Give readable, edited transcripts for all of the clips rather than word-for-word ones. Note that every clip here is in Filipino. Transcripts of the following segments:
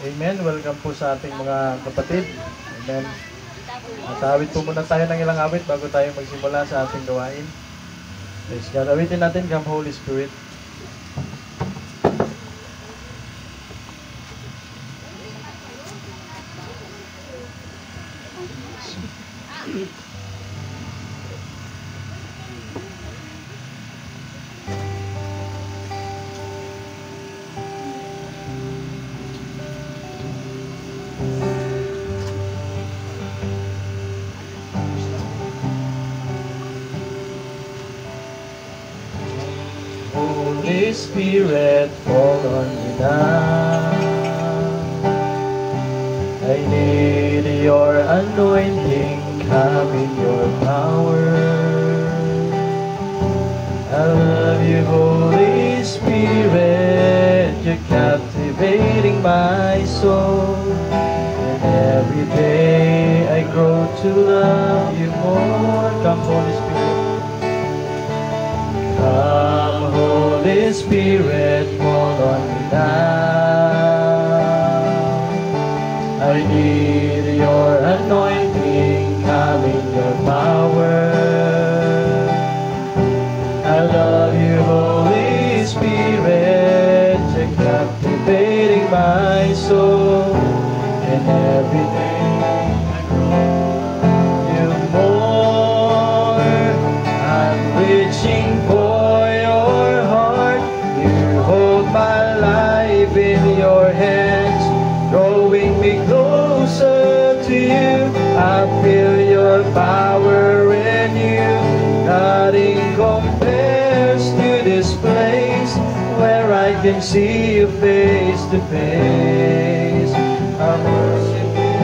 Amen. Welcome po sa ating mga kapatid. Amen. At awit po muna tayo ng ilang awit bago tayo magsimula sa ating gawain. Praise God. Awitin natin, Come Holy Spirit. Holy Spirit, fall on me now. I need your anointing, come in your power. I love you, Holy Spirit, you're captivating my soul. And every day I grow to love you more. Come, Holy Spirit. Come, Holy Spirit, fall on me now. I need your anointing, come in your power. I love you, Holy Spirit, you're captivating my soul. And every day I grow you more. I'm reaching for your heart. You hold my life in your hands, drawing me closer to you. I feel your power in you. Nothing compares to this place where I can see you face to face. I worship you.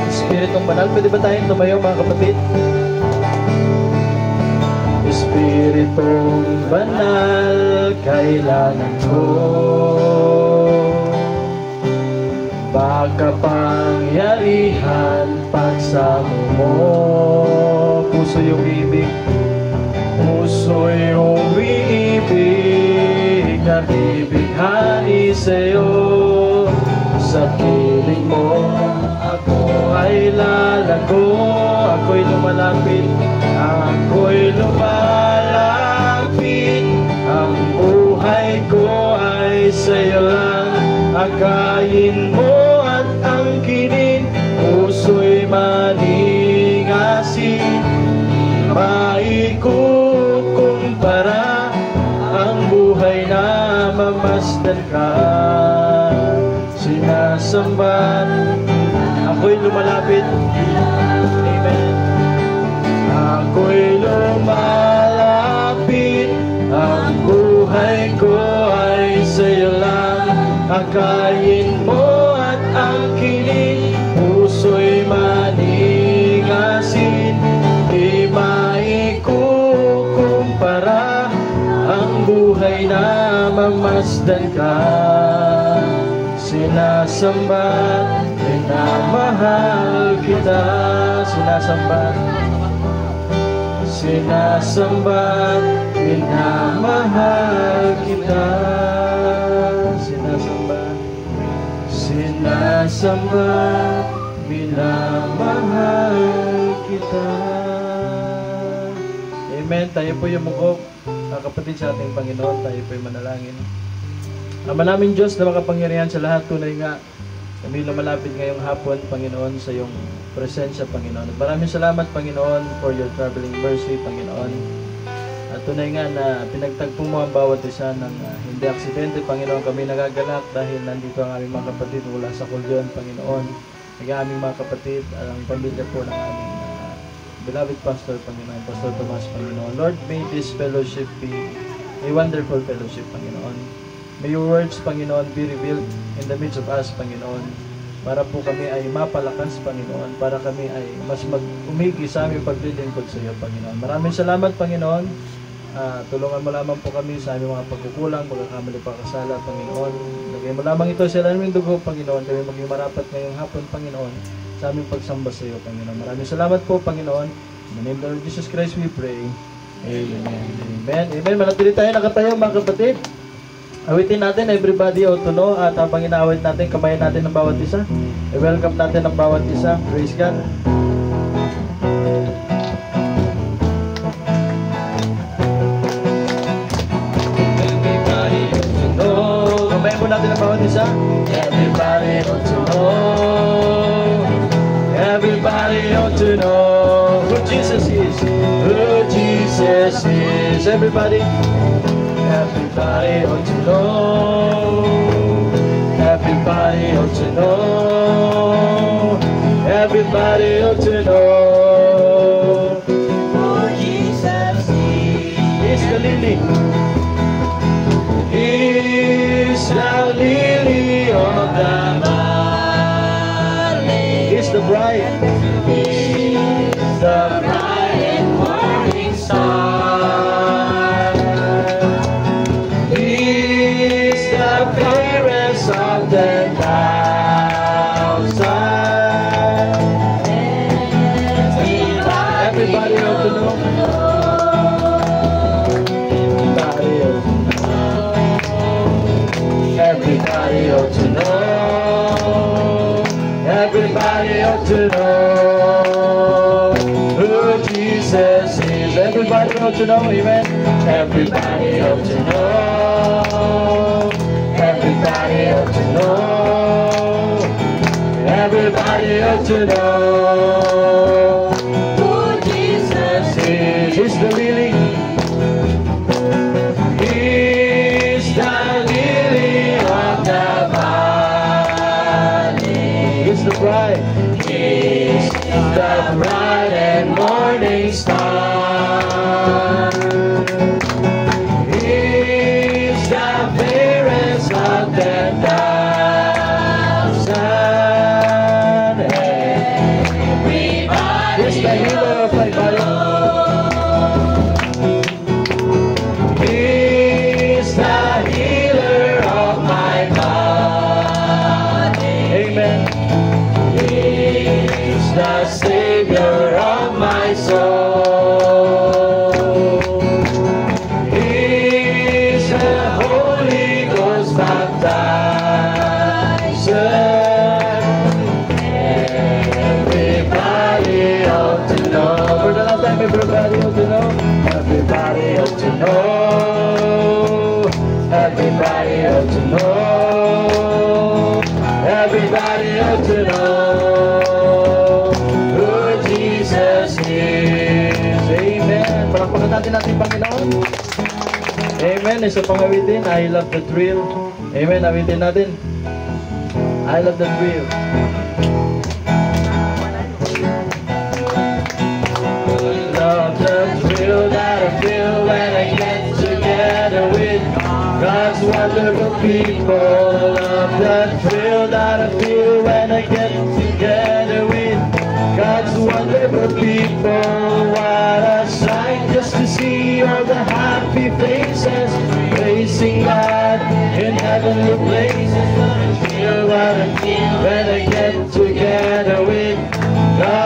Espiritong Banal, pwede ba tayong tumayo mga kapatid? Espiritong Banal, kailangan ko makapangyarihan pagsamo mo. Puso yung ibig, puso yung ibig, nabibighani sa'yo. Sa piling mo, ako ay lalago, ako'y lumalapit, ako'y lumalapit. Ang buhay ko ay sa'yo lang, akayin mo at angkinin. Puso'y maning asin, maikukumpara ang buhay na mamasdan ka. Sinasambat, ako'y lumalapit. Amen. Ako'y lumalapit, ang buhay ko ay sa'yo lang, akayin mo at angkinin. Puso'y maning asin, di maikukumpara ang buhay na mamasdan ka. Sinasambat, minamahal kita. Sinasambat, sinasambat, minamahal kita. Sinasambat, sinasambat, minamahal kita. Amen. Tayo po yung mukop, kapatid sa ating Panginoon. Tayo po yung manalangin. Ama naming Diyos na makapangyarihan sa lahat, tunay nga kami lumalapit ngayong hapon, Panginoon, sa iyong presensya, Panginoon. At maraming salamat, Panginoon, for your traveling mercy, Panginoon. At tunay nga na pinagtagpo mo ang bawat isa ng hindi aksidente, Panginoon. Kami nagagalak dahil nandito ang aming mga kapatid mula sa Kulyon, Panginoon. Ang aming mga kapatid, ang pamilya po ng aming beloved Pastor, Panginoon, Pastor Tomas, Panginoon. Lord, may this fellowship be a wonderful fellowship, Panginoon. May your words, Panginoon, be revealed in the midst of us, Panginoon. para po kami ay mapalakas, Panginoon, para kami ay mas umigi sa aming paglilingkod sa iyo, Panginoon. Maraming salamat, Panginoon. Tulungan mo lamang po kami sa aming mga pagkukulang, pagkakamali, pagkasala, Panginoon. Lagay mo lamang ito sa aming dugo, Panginoon, kami maging marapat ngayong hapon, Panginoon, sa aming pagsamba sa iyo, Panginoon. Maraming salamat po, Panginoon. In the name of Lord Jesus Christ we pray. Amen. Amen. Amen. Manatili tayo nakatayo, mga kapatid. Awitin natin, everybody, o tuno, at habang inaawit natin, kamayan natin ng bawat isa. I-welcome natin ng bawat isa. Praise God. Everybody ought to know. Kamayan po natin ng bawat isa. Everybody ought to know. Everybody ought to know who Jesus is. Who Jesus is. Everybody. Everybody ought to know. Everybody ought to know. Everybody ought to know. Oh, Jesus is the lily. He's the lily of the valley. He's the bride. He's the bright and morning star. Of the outside. Everybody ought to know. Everybody ought to know. Everybody ought to know who Jesus is. Everybody ought to know. Amen. Everybody ought to know. Everybody ought to know. Everybody ought to know who Jesus is. He's the lily. He's the lily of the valley. He's the bride. He's the bright and morning star. He's the fairest of the thousand. Everybody. He's the healer of my body. He's the healer of my body. Amen. He's the Savior of my soul. He's the Holy Ghost baptizer. Everybody ought to know. For the last time, everybody ought to know. Everybody ought to know. Everybody ought to know. Everybody ought to know who Jesus is. Amen. Palakpakan natin ating Panginoon. Amen. Isa pang awitin, I love the thrill. Amen. Awitin natin. I love the thrill. Love the thrill that I feel when I get together with God's wonderful people. Love the thrill that I feel when I get together with God's wonderful people. What a sight just to see all the happy faces praising God in heavenly places. What a thrill that I feel when I get together with God's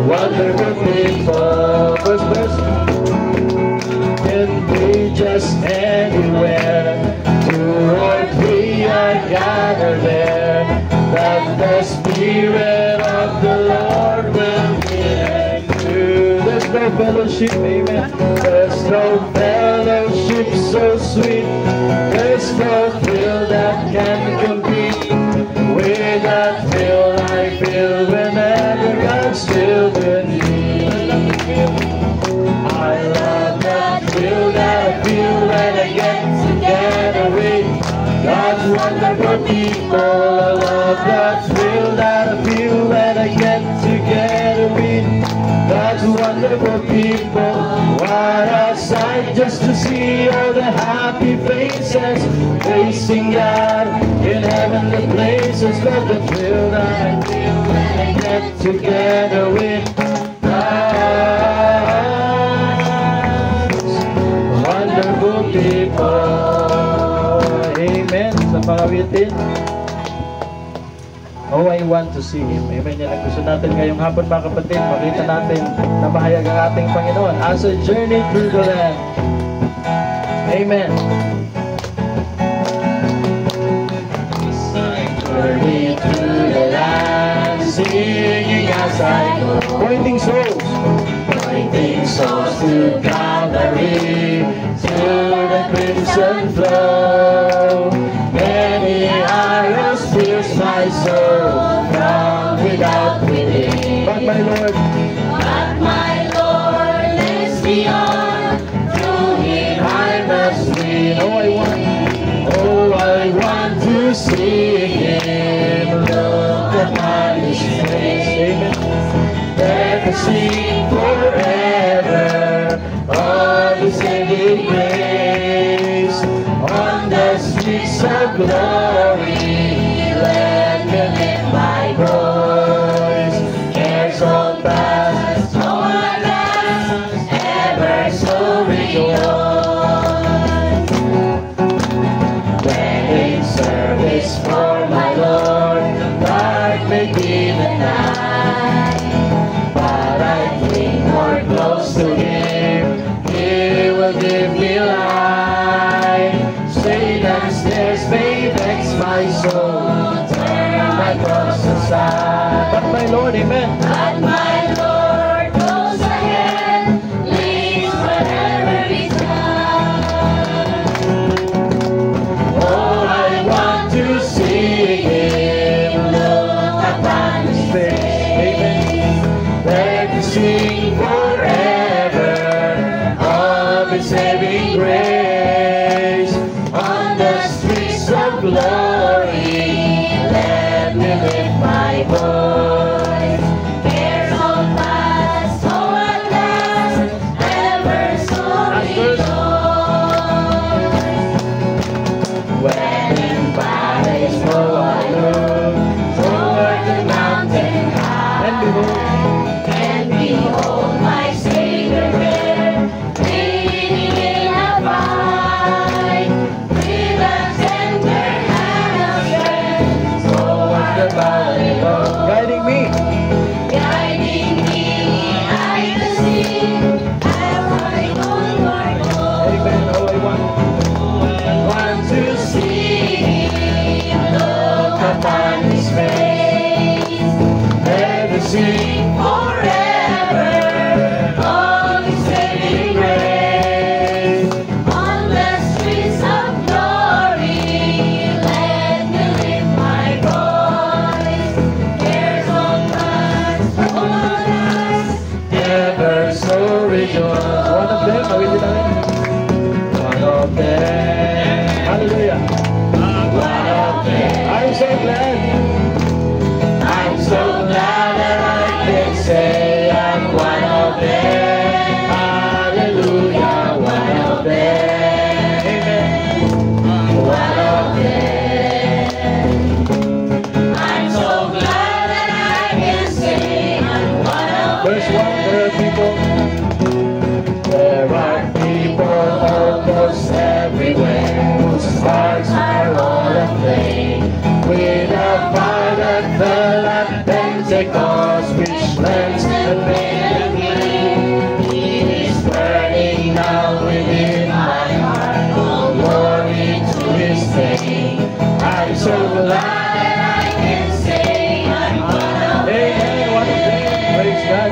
wonderful people. First verse. Can be just anywhere. Two or three are gathered there. That the Spirit of the Lord will give to. There's no fellowship, amen. There's no fellowship so sweet. There's no thrill that can compete with that thrill I feel whenever God's children meet. I love that thrill that I feel when I get together with God's wonderful people. I love that thrill that I feel when I get together with God's wonderful people. What a sight just to see all the happy faces, facing God in heavenly places. Love the thrill that I feel when I get together with God's wonderful people. Amen. Sa pangawitin, oh, I want to see Him. Amen. Yan ang gusto natin ngayong hapon, mga kapatid. Makita natin na mahayag ang ating Panginoon as a journey through the land. Amen. Journey through the land, singing as I go, pointing souls to Calvary, to the crimson flow. Many arrows pierce my soul from without within. But my Lord leads me on. Through Him I must win. Oh, I want to see Him. Look upon His face. Amen. Let us sing forever of His saving grace. On the streets of glory, let me lift my voice. Cares all past, all last, ever so rejoice. When in service for my Lord, dark may be the night, but I cling more close to Him, He will give me life. Satan's snares may vex my soul, turn my cross aside. But my Lord, amen. But my Lord goes ahead, leads wherever He's done. Oh, I want to see Him, look upon His face. Amen. Let me sing forever of His saving grace. On the streets of glory, let me lift my voice. Cares all past, all at last, ever so rejoice. When in valleys low I look toward the mountain high, and behold my Savior there, leading in a fight, with a tender hand of strength toward the valley low, guiding me, I can see as I go, Lord. Amen. Oh, I want to see Him, look upon His face. Let us sing forever of His saving grace. On the streets of glory, let me lift my voice. Cares all past, all last, ever so rejoice. One of them, awitin natin. One of them. Hallelujah. One of them. I'm so glad. I'm so glad that I can say I'm one of them. Hallelujah, one of them. Amen. One of them. I'm so glad that I can say I'm one of them. Verse 1, there are people almost everywhere whose hearts are all aflame with a fire that fell at Pentecost, which cleansed and made it clean. It is burning now within my heart. Oh, glory to His name. I'm so glad that I can say I'm one of them. Amen. One of them. Praise God.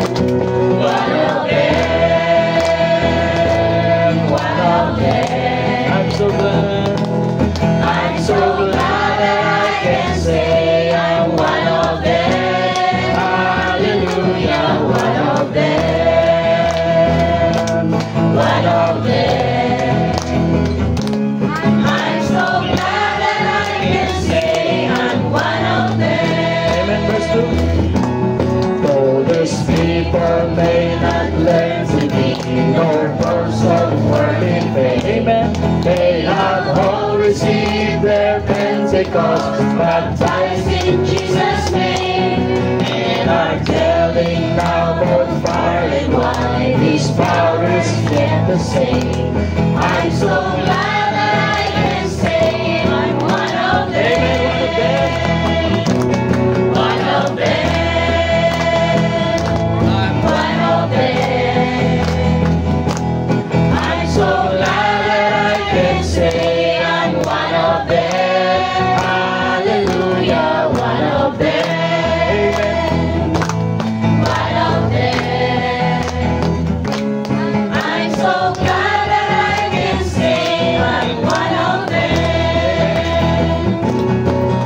One of them. One of them. I'm so glad. I'm so glad that I can say I'm one of them. Hallelujah, one of all receive their Pentecost, baptized in Jesus' name, and are telling now both far and wide, His power is yet the same. I'm so glad that I can say I'm one of them. One of them. I'm one of them. I'm so glad that I can say I'm one of them. Hallelujah, one of them. One of them. I'm so glad that I can say I'm one of them.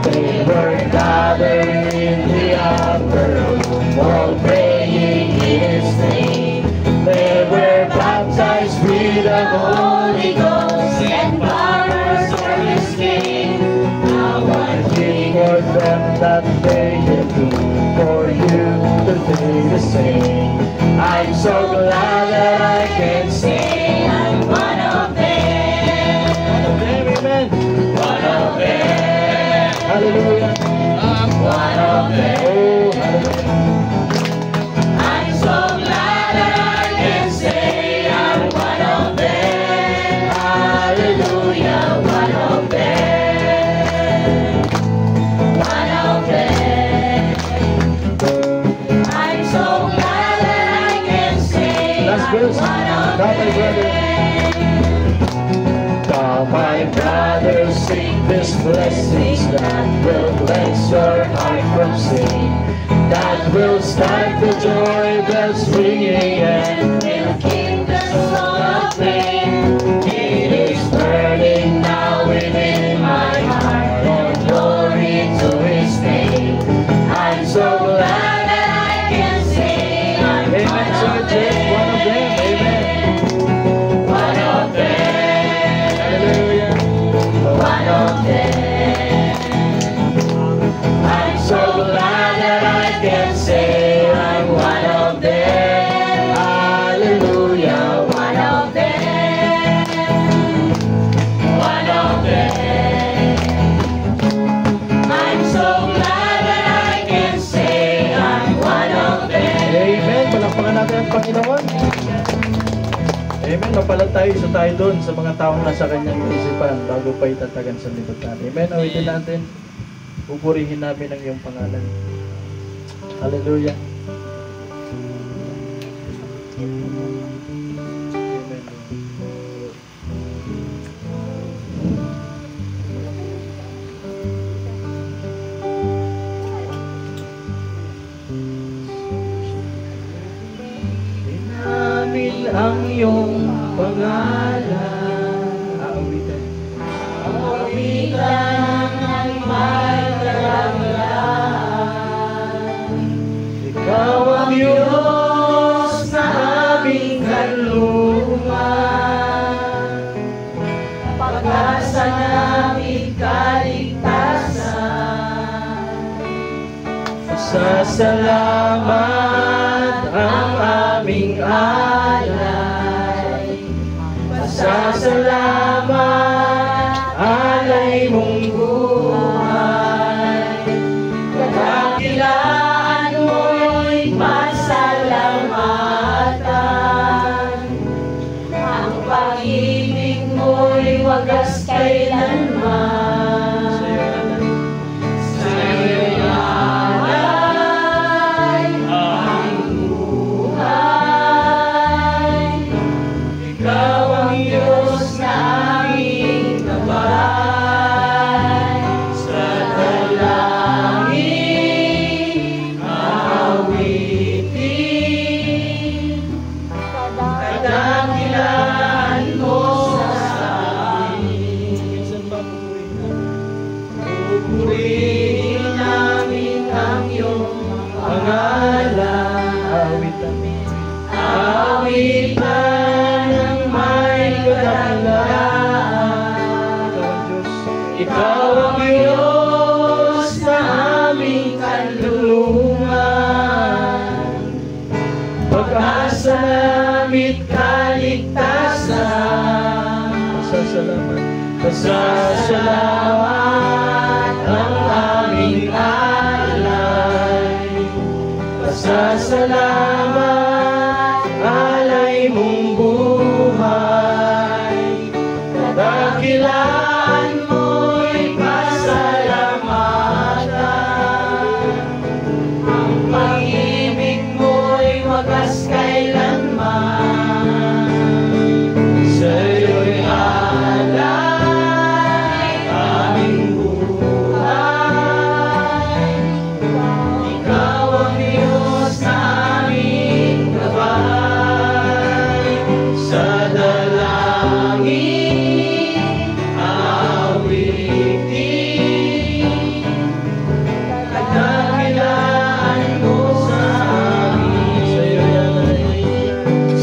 They were gathered in the upper room, all praying in His name. They were baptized with the Holy Ghost, and power service came. Now one thing for them that they can do, for you today the same. I'm so glad that I can say I'm one of them. One of them, amen. One of them. Hallelujah. I'm one of them. Oh, hallelujah. I'm so glad that I can say I'm one of them. Hallelujah, one of them. One of them. I'm so glad that I can say I'm one of them. Now my brother, sing these blessings that will cleanse your heart from sin, that will start the joy bells ringing and will keep the soul aflame. It is burning now within my heart, all glory to His name. I'm so glad that I can say I'm one of them. One of them, amen. One of them. Hallelujah. One of them. I'm so glad that I can say I'm one of them. Hallelujah, one of them. One of them. I'm so glad that I can say I'm one of them. Amen. Palakpakan natin ang Panginoon. Amen. Mapalag tayo doon sa mga taong nasa kanyang isipan bago pa itatagan sa libutan. Amen. Awitin natin. Pupurihin namin ang iyong pangalan. Hallelujah. Amen. Inamin ang iyong pangalan. Aawitan. Aawitan ng may karangalan. Ikaw ang Diyos na aming kanlungan, pag-asa namin kaligtasan. Pasasalamat ang aming alay. Pasasalamat alay mong buhay. Kadakilaan mo'y pasalamatan. Ang pag-ibig mo'y wagas kailanman. Sa'yo'y alay ang buhay. Ikaw ang Diyos na aming gabay. Sa dalangin aawitin, kadakilaan mo sa amin. Pupurihin namin ang iyong pangalan. Awitan ng may kadakilaan. Ikaw ang Diyos na aming kanlungan, pag-asa namit kaligtasan. Pasasalamat Pasasalamat ang aming alay. Pasasalamat, alay mong buhay. Kadakilaan mo'y pasalamatan. Ang pag-ibig mo'y wagas kailanman. Sa'yo'y alay aming buhay. Ikaw ang Diyos na aming gabay. Sa dalangin awitin, kadakilaan mo sa amin.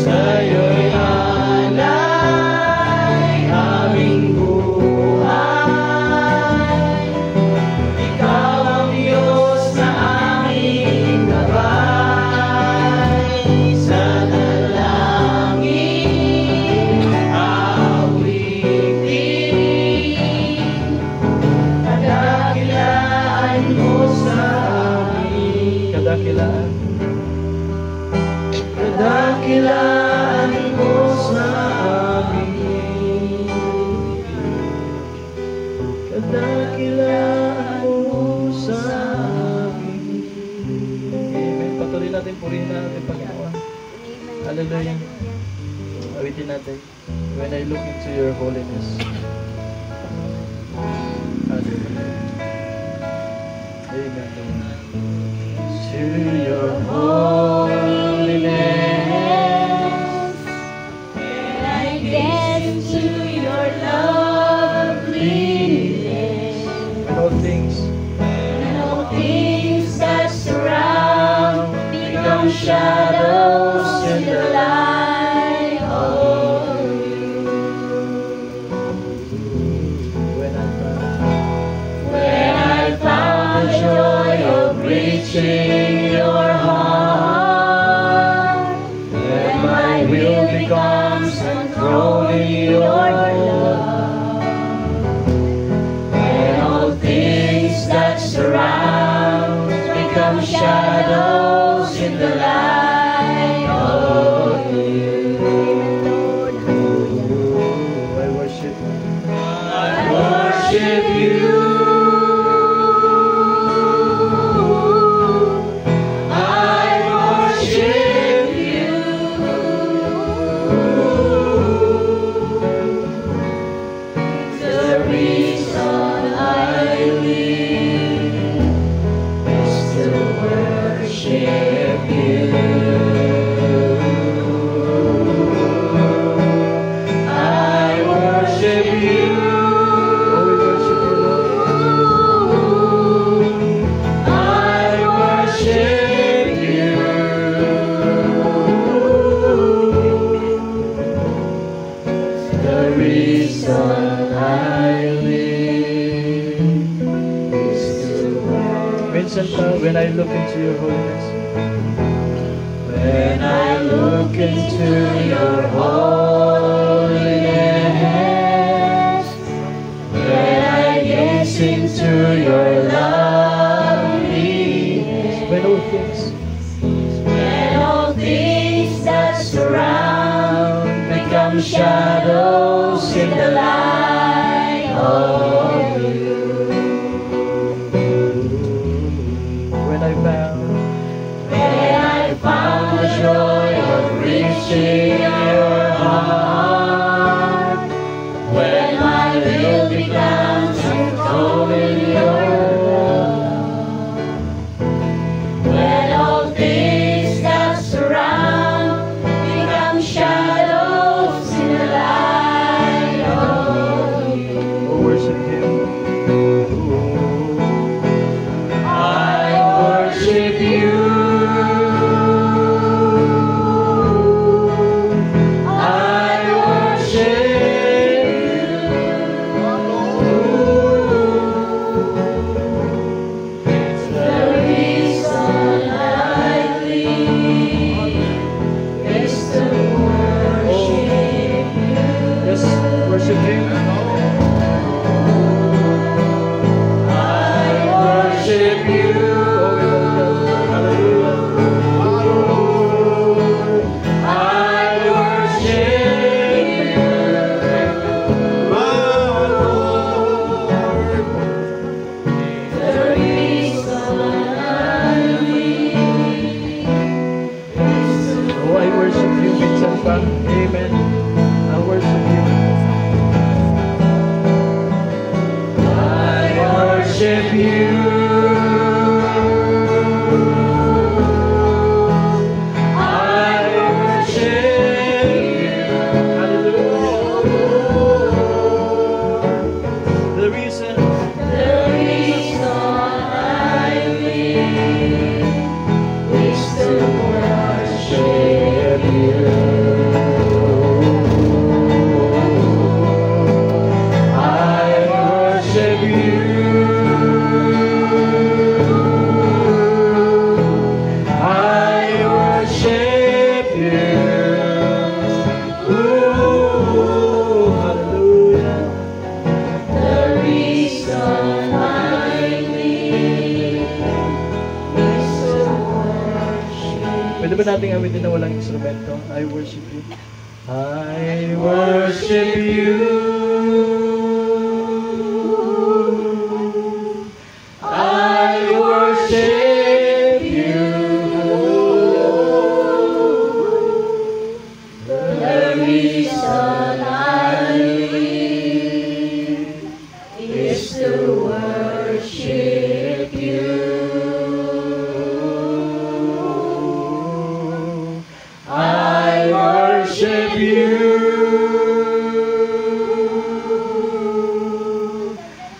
Sa'yo'y alay aming buhay. Ikaw ang Diyos na aming gabay. Sa dalangin awitin, kadakilaan mo sa amin. Kadakilaan. Kadakilaan mo sa amin. Kadakilaan mo sa amin. Amen. Patuloy natin, purihin natin Panginoon. Hallelujah. Awitin natin. When I look into your holiness. Hallelujah. Amen. To your holiness, When I get to your loveliness, when all things and all things that surround become shadows in the light of you. when When I found the joy of reaching your heart, when my will becomes enthroned in your love, when all things that surround become shadows in the light of you. I worship you. I worship you. I worship you. The reason I live is to worship you. I worship you. Oh, we worship you, Lord. I worship you. The reason I live is to worship. Vincent, when I look into your holiness. When I look into your holiness, when I gaze into your loveliness, When all things when all things that surround become shadows in the light of you. when I found When I found the joy of reaching your heart, when my will becomes enthroned in your love, when all things that surround become shadows in the light of worship you. I worship you. Hallelujah. The reason I live is to worship you. Pwede ba nating awitin na walang instrumento? I worship you. I worship you. I worship you. The reason I live is to worship you. I worship you.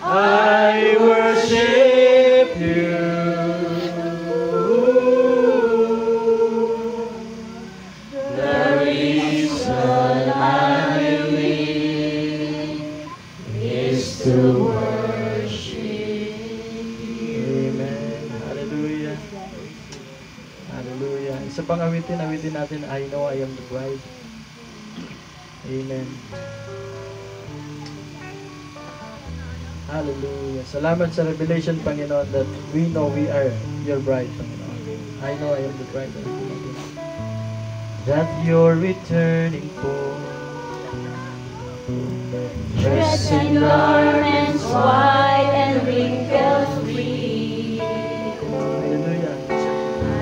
I worship you. The reason I live is to worship you. Amen. Hallelujah. Hallelujah. Isa pang awitin natin, I know I am the bride. Amen. Hallelujah. Salamat sa revelation, Panginoon, that we know we are your bride, Panginoon. I know I am the bride. That you're returning for. Dressed in garments white and wrinkle-free. Hallelujah.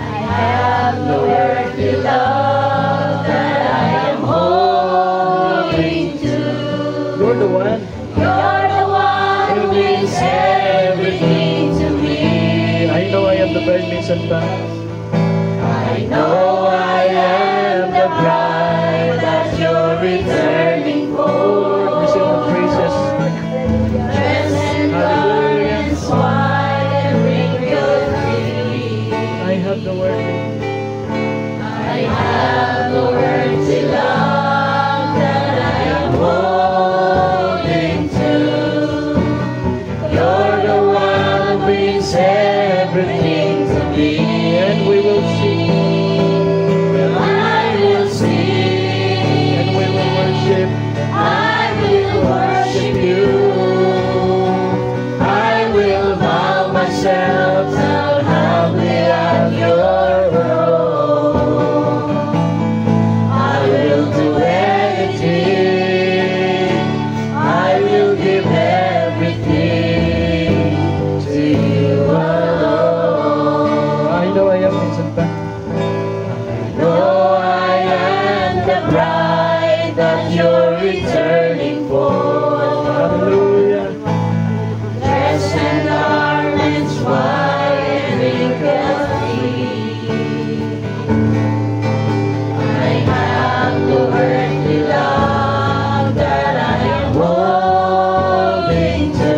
I have no earthly love that I am holding to. You're the one. You're the one who brings everything to me. I know I am the bride, minsan pa. I know I am the bride that you're returning for. We sing the praises. Dressed in garments white and wrinkle-free. I have the word. I have the earthly love that I am holding to. You're the one who brings everything to me. And we will sing. I will sing. And we will worship. I will worship you. I will bow myself down humbly at your throne. I will do anything. I will give everything to you alone. I know I am minsan pa. No, I am the bride that you're returning for. Hallelujah. Dressed in garments white and wrinkle-free. I have the earthly love that I am holding to.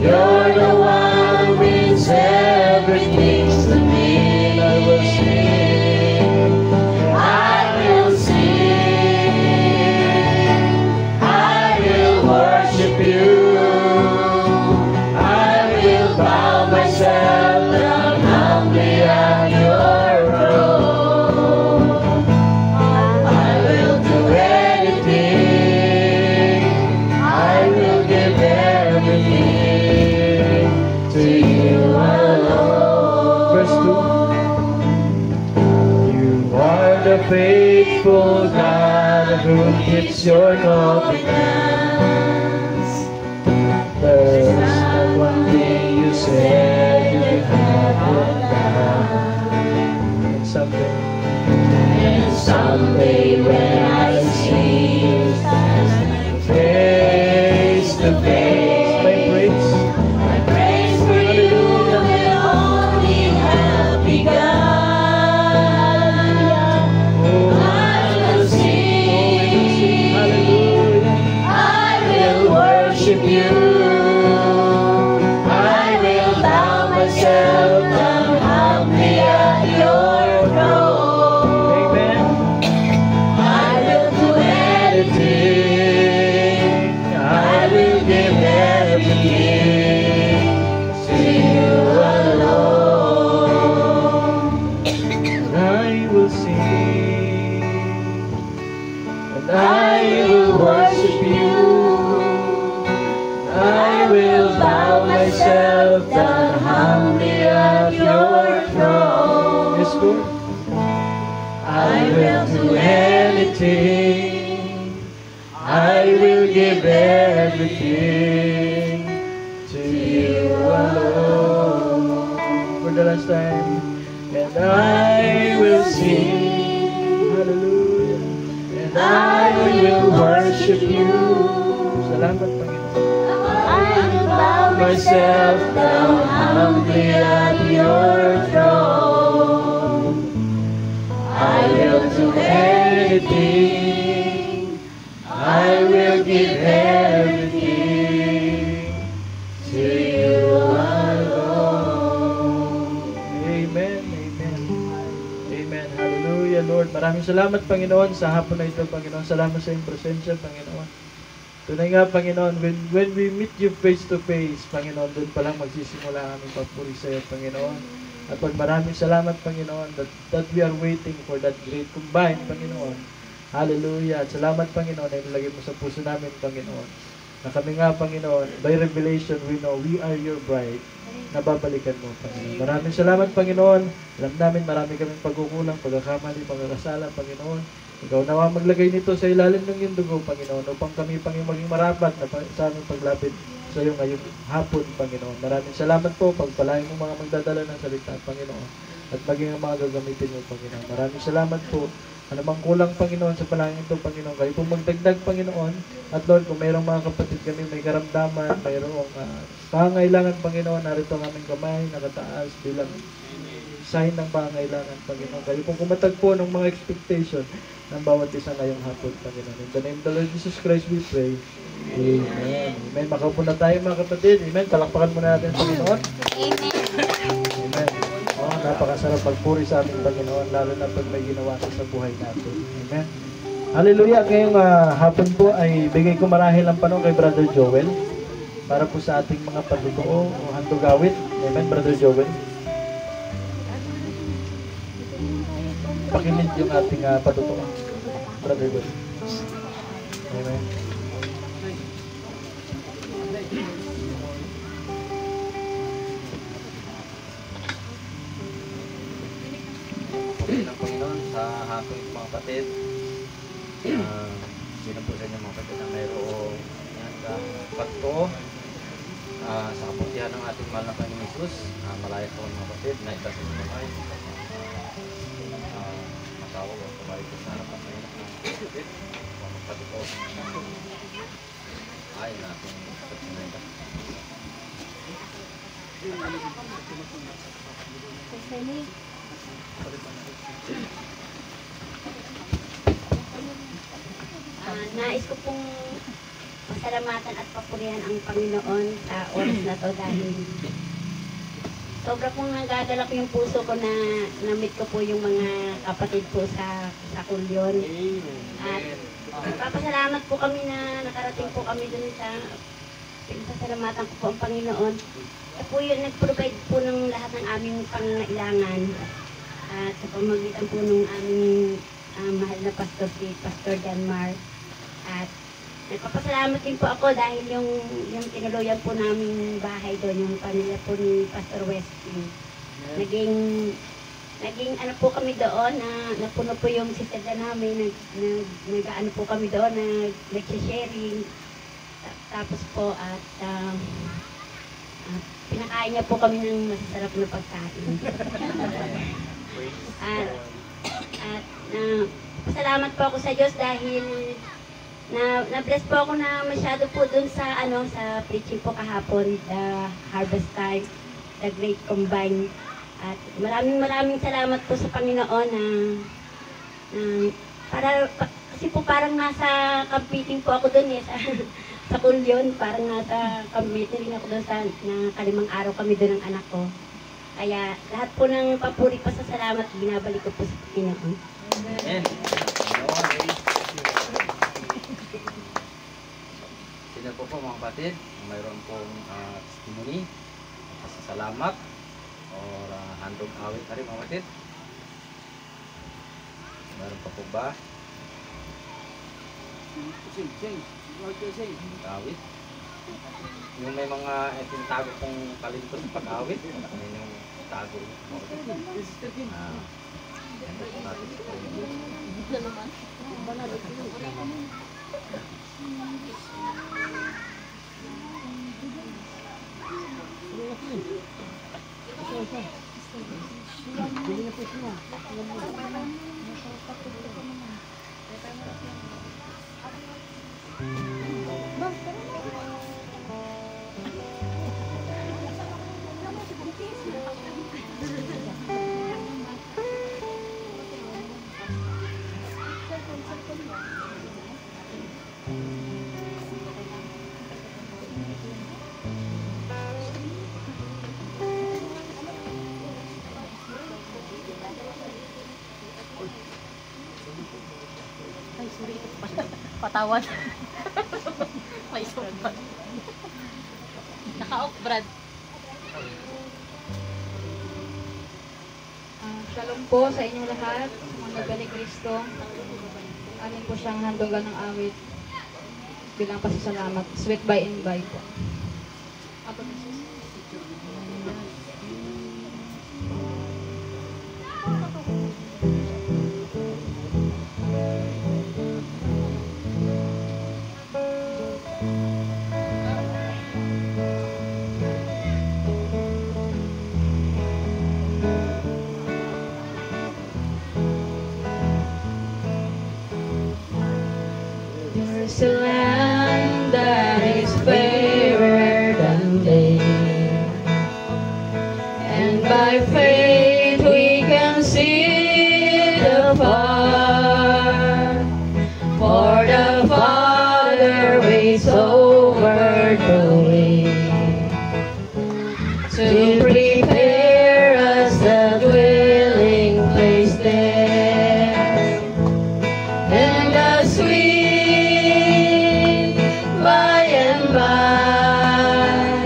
You're the one who brings everything to me. I will sing. I will sing. I will worship you. I will bow myself down humbly at your throne. I will do anything. I will give everything to you alone. Verse 2. You are the faithful God who keeps your covenants. There's not one thing you said you haven't done. And someday. And someday when I see you face to face, My praise. everything. I will give everything to you alone. For the last time. And I will sing, hallelujah. And I will worship you. Salamat, Panginoon. I will bow Myself down humbly at your throne. I will do anything. I will give everything to you alone. Amen. Amen. Amen. Hallelujah, Lord. Maraming salamat, Panginoon, sa hapon na ito, Panginoon. Salamat sa iyong presensya, Panginoon. Tunay nga, Panginoon, when we meet you face to face, Panginoon, doon pa lang magsisimula ang aming papuri sa iyo, Panginoon. At maraming salamat, Panginoon, that we are waiting for that great combine, Panginoon. Hallelujah. At salamat, Panginoon, na ilagay mo sa puso namin, Panginoon. Na kami nga, Panginoon, by revelation, we know we are your bride. Nababalikan mo, Panginoon. Maraming salamat, Panginoon. Alam namin, marami kaming pagkukulang, pagkakamali, pagkakasala, Panginoon. Ikaw nawa maglagay nito sa ilalim ng iyong dugo, Panginoon, upang kami maging marapat na sa aming paglapit sa iyo ngayong hapon, Panginoon. Maraming salamat po, pagpalain mo mga magdadala ng salita, Panginoon, at maging ang mga gagamitin mo, Panginoon. Maraming salamat po. Anumang kulang, Panginoon, sa palangin ito, Panginoon, kayo po magdagdag, Panginoon. At Lord, kung mayroong mga kapatid kami may karamdaman, mayroong pangangailangan, Panginoon, narito ang aming kamay, nakataas bilang sign ng pangangailangan, Panginoon. Kayo po kumatagpo ng mga expectation ng bawat isa ngayong hapon, Panginoon. In the name of the Lord Jesus Christ, we pray. Amen. Amen. Makaupo na tayo, mga kapatid. Amen. Palakpakan muna natin, Panginoon. Amen. Oh, napakasarap pagpuri sa aming Panginoon, lalo na pag may ginawa sa buhay natin. Amen. Hallelujah. Ngayong hapon po ay bigay ko marahil ang panong kay Brother Joel para po sa ating mga pagbubuo o handogawit. Amen, Brother Joel. Pakilid yung ating patutuo. Brother Joel. Amen. Pagkain ng Panginoon sa hapon mga kapatid. Sinapunan niyo mga kapatid na mayroong pagto sa kaputihan ng ating mahal na Panginoon Jesus. Malaya po mga kapatid na itasin mo kayo. Matawag o kumari ko sa harapan ngayon ng kapatid. Magpatuto. Ay natin pagsinay ka. Nais ko pong pasalamatan at papurihan ang Panginoon sa oras na to dahil sobra pong nagagalak yung puso ko na na-meet ko po yung mga kapatid po sa Kulyon. At papasalamat po kami na nakarating po kami dun sa pinasasalamatan ko po ang Panginoon. Siya po yun nag-provide po ng lahat ng aming pangangailangan. At sa pamagitan po ng aming mahal na pastor, si Pastor Janmar. At nagpapasalamat din po ako dahil yung tinuluyan po naming bahay doon, yung pamilya po ni Pastor Westin. Naging ano po kami doon, na napuno po yung siteda namin, nag-ano po kami doon, nag-sharing. Tapos po at pinakain niya po kami ng masasarap na pagkain. At pasalamat po ako sa Diyos dahil na-bless po ako na masyado po dun sa sa preaching po kahapon, the harvest time, the great combine. At maraming salamat po sa Panginoon na kasi po parang nasa camp-meeting po ako dun sa Kulyon, parang nasa camp-meeting rin ako dun sa nakalimang araw kami dun ng anak ko. Kaya lahat po ng papuri pa sa salamat, binabalik ko po sa Panginoon. Amen. Sino po mga kapatid, mayroon pong testimony, pasasalamat, o handog awit na rin mga kapatid. Mayroon pa po ba? Awit. Yung may mga tinatago pong talento sa pag-awit, yun yung tago. Natin Ay, sorry. Patawad. May sobrang. Naka-off, Brad. Shalom po sa inyong lahat, mga nagba ni Kristo. Anin po siyang handugan ng awit bilang pasasalamat. Sweet by and by po. Apo na sis. There's a land that is fairer than day, and by faith we can see the far, for the Father waits over the way to prepare us a dwelling place there, and the sweet by and by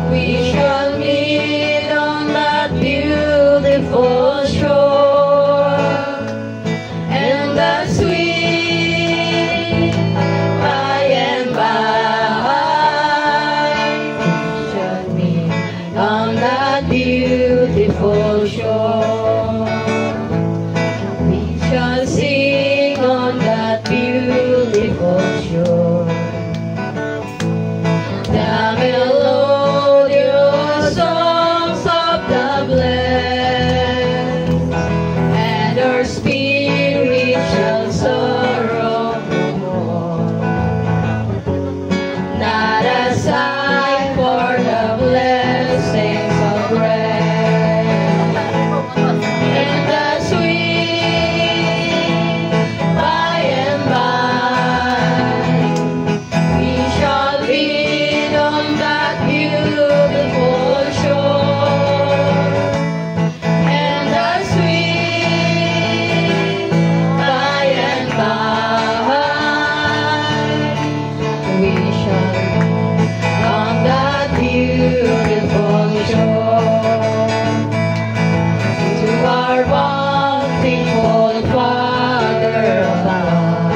we shall meet on that beautiful shore, and the sweet by and by we shall meet on that beautiful shore. We shall sing on that beautiful shore the melodious songs of the blessed, and our spirit shall sorrow no more. Not a sigh for the blessings of rest, and the sweet by and by we shall meet on that beautiful shore, and the sweet by and by we shall meet on that beautiful shore. To our bountiful Father above,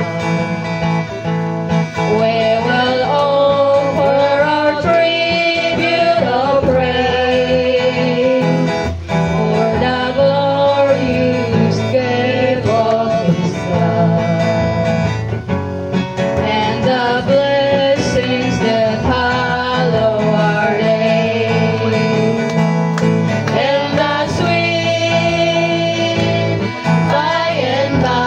we will offer our tribute of praise for the glorious gift of His love, and the blessings that hallow our days, and the sweet by and by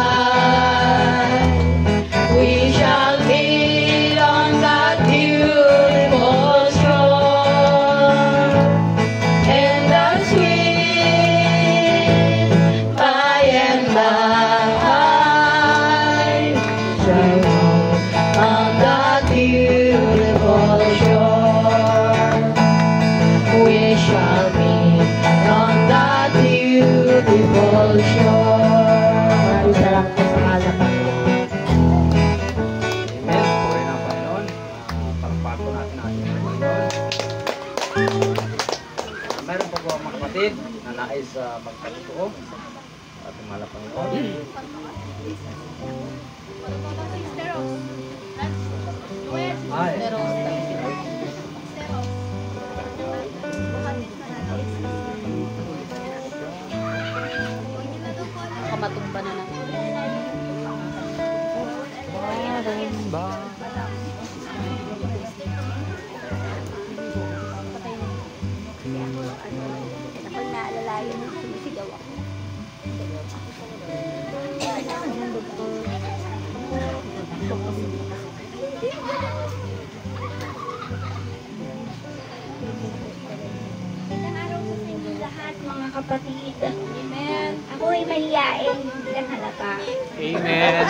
we shall meet on that beautiful shore, and the sweet by and by shall meet on that beautiful shore. We shall meet on that beautiful shore. Maraming salamat po sa mahal na Panginoon. Amen. Puri ng Panginoon. Palakpakan po natin ang ating Panginoon. Meron po po mga kapatid na nais magkatotoo sa ating mahal na Panginoon. Ay, Pero, baka matumba na lang. kapatid. Amen. Ako ay mahiyain, hindi lang halata. Amen.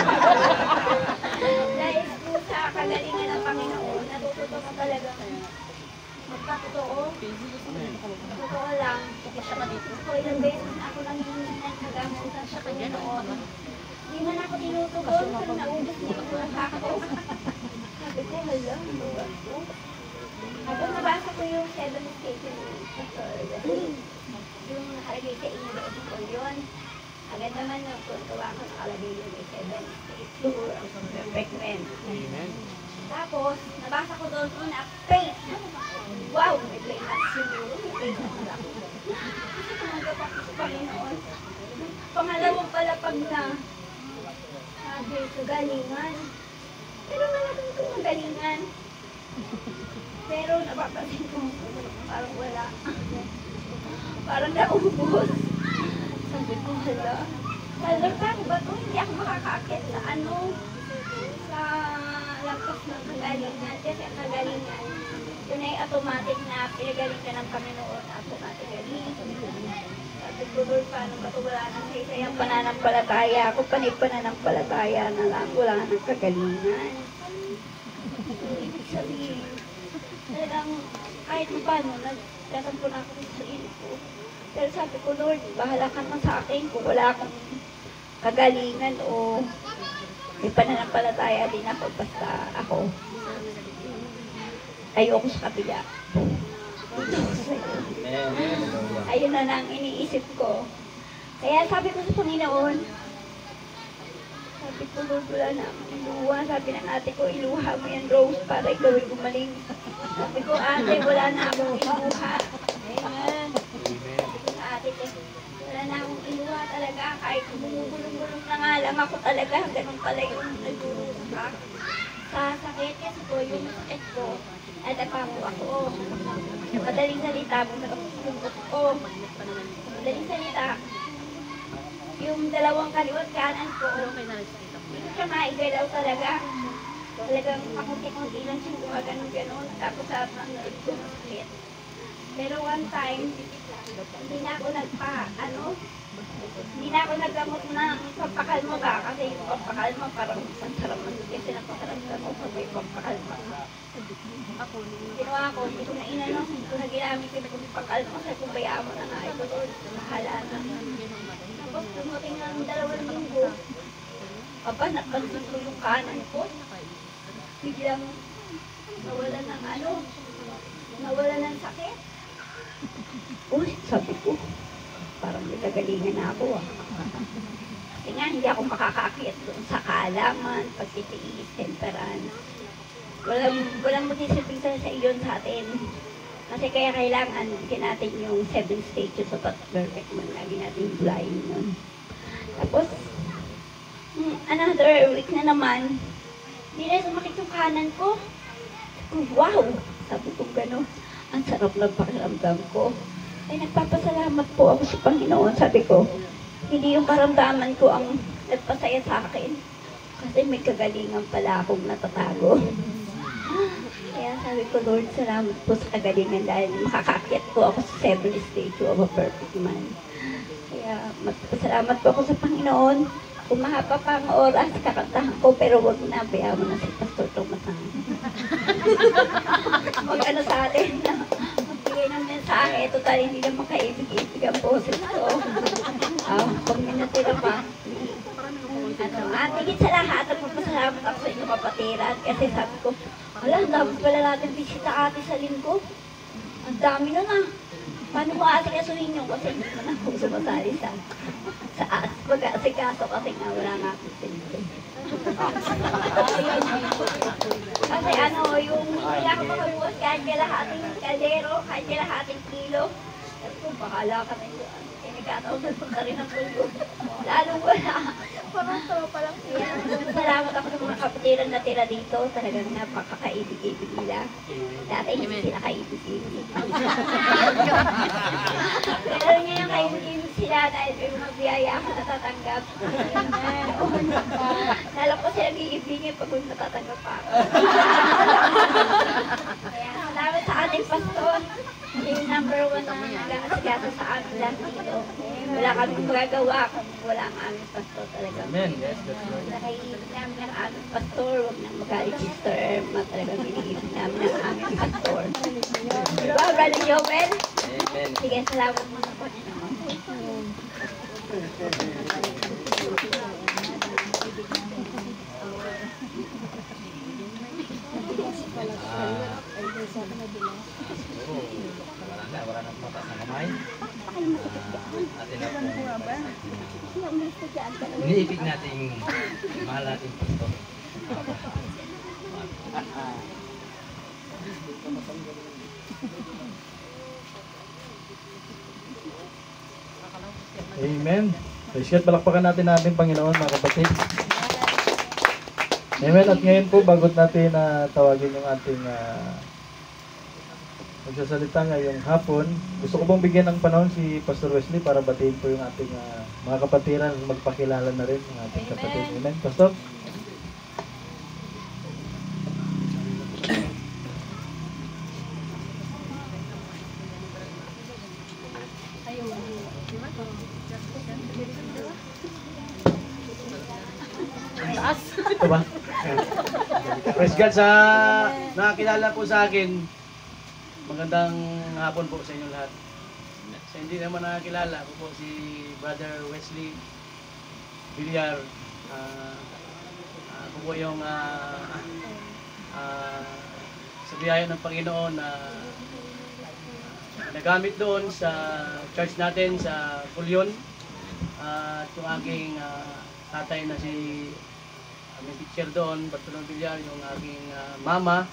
Dahil po sa kagalingan ng Panginoon, natututo ko talaga magpatotoo. Totoo lang. Ako ilang beses na ako nangihingi ng kagamutan sa Panginoon. Hindi man ako tinutugon, pero naubos niya ang lahat ko. Sabi ko, hala, ano ba ito? Habang nabasa ko yung 7 stages yung nakalagay sa inyo doon ko yun. Agad naman nagtuntuwa ko nakalagay yung 7 stages ang perfect man. Tapos, nabasa ko doon na faith. Wow! May faith na siguro. May faith na malaki. Kasi tumanggap ako sa Panginoon. Pangalawang palapag na sabi, kagalingan. Pero malaking ko magalingan. Pero napapansin ko, parang wala. Parang naubos. Sabi ko, hala. Hala, ba ito? Hindi ako makakakit sa ano, sa lampas ng kagalingan. Kasi ang kagalingan, yun ay automatic na pinagaling ka ng Panginoon. Automatically. Sabi ko, Lord, paano ba ito? Wala nang saysayang pananampalataya. Ako panay pananampalataya na lang. Wala nang kagalingan. Ibig sabihin, talagang kahit paano, nagtatampo na ako sa sarili ko. Pero sabi ko, Lord, bahala ka naman sa akin kung wala akong kagalingan o may pananampalataya din ako basta ako. Ayoko sa kabila. Ayun na lang iniisip ko. Kaya sabi ko sa Panginoon, sabi ko, Lord, wala na akong iluha. Sabi ng ate ko, iluha mo yan, Rose, para ikaw ay gumaling. Sabi ko, ate, wala na akong iluha. Amen. Sabi ko sa ate ko, wala na akong iluha talaga. Kahit bumubulong-bulong na nga lang ako talaga. Ganun pala yung nagdurusa sa sakit. Kasi ko, yung sakit ko, natapapo ako. Madaling salita, bumagapos ko. Madaling salita, yung dalawang kaliwat kanan ko, hindi siya maigalaw talaga. Talagang pakunti-kunti lang siya gumaganon-ganon. Tapos sa nanood ko ng sakit. Pero one time, hindi na ako hindi na ako naggamot ng pampakalma ba? Kasi yung pampakalma parang sarap man. Kasi napakaramdam ko pag may pampakalma. Ginawa ko, hindi ko na inano, hindi ko na ginamit yung pampakalma. Kasi kung bayaan mo na nga ito, Lord, mahala na. Tapos dumating ng 2 linggo, napansin ko yung kanan ko. Biglang nawala ng sakit. Uy, sabi ko, parang may kagalingan na ako ah. Kasi nga, hindi ako makakakit doon sa kaalaman, pagtitiis, temperance. Walang magsisilbing sa iyon sa atin. Kasi kaya kailangan natin yung 7 stages of perfect man. Lagi natin bulayin yun. Tapos, another week na naman, hindi na sumakit yung kanan ko. Wow! Sabi ko gano'n. Ang sarap ng pakiramdam ko. Ay, nagpapasalamat po ako sa Panginoon. Sabi ko, hindi yung karamdaman ko ang nagpasaya sa akin. Kasi may kagalingan pala akong natatago. Kaya sabi ko, Lord, salamat po sa kagalingan dahil makakakyat po ako sa 7 stage of a perfect man. Kaya salamat po ako sa Panginoon. Kung mahaba pa ang oras, kakantahan ko, pero wag na, bayaan mo na si Pastor Tomatang. Mag-ano sa atin na magbigay ng mensahe, total hindi naman kaibig-ibig ang boses ko. Pag minatira pa, higit sa lahat, nagpapasalamat ako sa inyong kapatiran. Kasi sabi ko, wala, ang dami pala natin bisita ate sa linggo. Ang dami na na. Paano mo ate kasuhin nyo? Kasi hindi mo na ako sumasali sa pag-asikaso kasi nga wala nga ako silbi. Kasi yung hindi ako makabukas kahit kalahating kaldero, kahit kalahating kilo. Sabi ko, bahala ka na yun. Nagkataon na ito rin ang pulgo. Lalong wala. Parang tawa pa lang siya. Salamat ako sa mga kapatiran na tira dito. Talagang napakakaibig-ibig nila. Dati hindi sila kaibig-ibig. Pero ngayon kaibig-ibig sila dahil may mga biyaya ako natatanggap. Lalo ko sila giibigin pag natatanggap pa ako. Kaya salamat sa ating pastor. Yung number 1 na nag-aasikaso sa amin lahat dito. Wala kami magagawa kung wala ang aming pastor talaga. Amen. Yes, that's right. Nakahihip namin ang aming pastor. Huwag nang magalit Sister Irma. Talagang binihip namin ang aming pastor. Diba, Brother Joel? Amen. Sige, salamat mga Panginoon. Siguro, wala na patas na kamay. Atin na pong iniibig nating mahal nating pastor. Amen. Praise God. Palakpakan natin natin Panginoon mga kapatid. Amen. At ngayon po, bago natin tawagin yung ating magsasalita ngayong hapon, gusto ko pong bigyan ng panahon si Pastor Wesley para batiin po yung ating mga kapatiran, magpakilala na rin ng ating kapatid. Amen. Pastor? Ito ba? Praise God sa nakakilala po sa akin. Magandang hapon po sa inyo lahat. Sa hindi naman nakakilala, ako po si Brother Wesley Villar. Ako po yung sa biyaya ng Panginoon na nagamit doon sa church natin sa Pulyon. At yung aking tatay na si may teacher doon, Bartolome Villar, yung aking mama,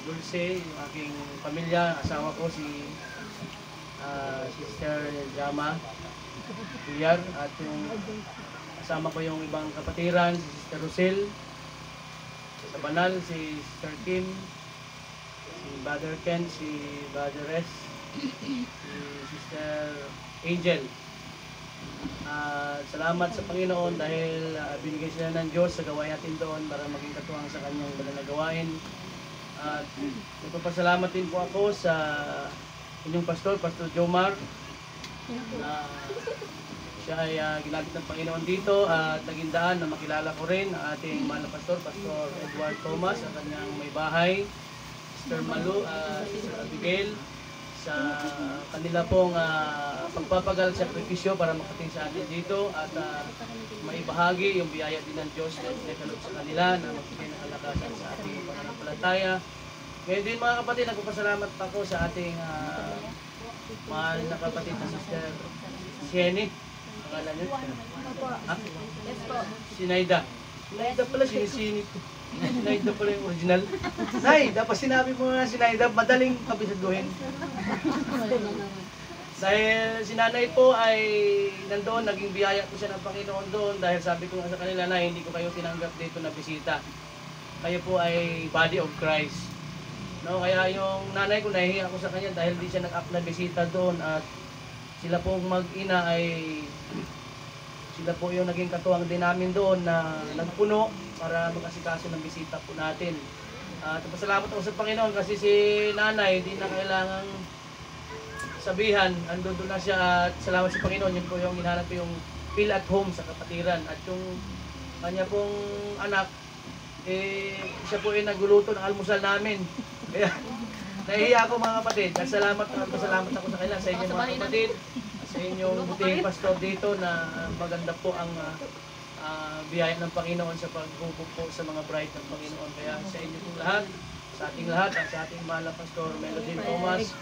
Dulce, yung aking pamilya, asawa ko si Sister Jama Villar, at yung kasama ko yung ibang kapatiran, si Sister Rosel, sa Banal, si Sister Kim, si Brother Ken, si Brother Res, si Sister Angel. Salamat sa Panginoon dahil binigay sila ng Diyos sa gawain natin doon para maging katuwang sa kanyang banal na gawain. At nagpapasalamat din po ako sa inyong pastor, Pastor Jomar, na siya ay ginamit ng Panginoon dito at naging daan na makilala ko rin ang ating mahal na pastor, Pastor Edward Thomas, ang kanyang may bahay, Sister Malu, Sister Abigail, sa kanila pong pagpapagal sakripisyo para makating sa atin dito at maibahagi yung biyaya din ng Diyos na ikaloob sa kanila na magbigay ng kalakasan sa ating pananampalataya. Ngayon din mga kapatid, nagpapasalamat ako sa ating mahal na kapatid na Sister Sienny. Pangalan niyo? Ha? Yes po. Sinaida. Sinaida pala, sinisini ko. Sinaida pala yung original. Nay, dapat sinabi mo na Sinaida, madaling kabisaduhin. Dahil si nanay po ay nandoon, naging biyaya ko siya ng Panginoon doon dahil sabi ko nga sa kanila na hindi ko kayo tinanggap dito na bisita. Kayo po ay body of Christ. No, kaya yung nanay ko nahihiya ako sa kanya dahil di siya nag-up na bisita doon at sila pong mag-ina ay sila po yung naging katuwang din namin doon na nagpuno para mag-asikaso ng bisita po natin. At pasalamat ako sa Panginoon kasi si nanay di na kailangang sabihan, ando doon na siya at salamat sa Panginoon, yun po yung hinahanap ko yung feel at home sa kapatiran. At yung kanya pong anak, siya po yung nagluluto ng almusal namin. Kaya nahihiya ako mga kapatid. At salamat ako sa kanila, sa inyo mga kapatid, sa inyong butihing pastor dito na maganda po ang biyaya ng Panginoon sa paghubog po sa mga bride ng Panginoon. Kaya sa inyo pong lahat, sa ating lahat, at sa ating mahal na Pastor Melody Thomas,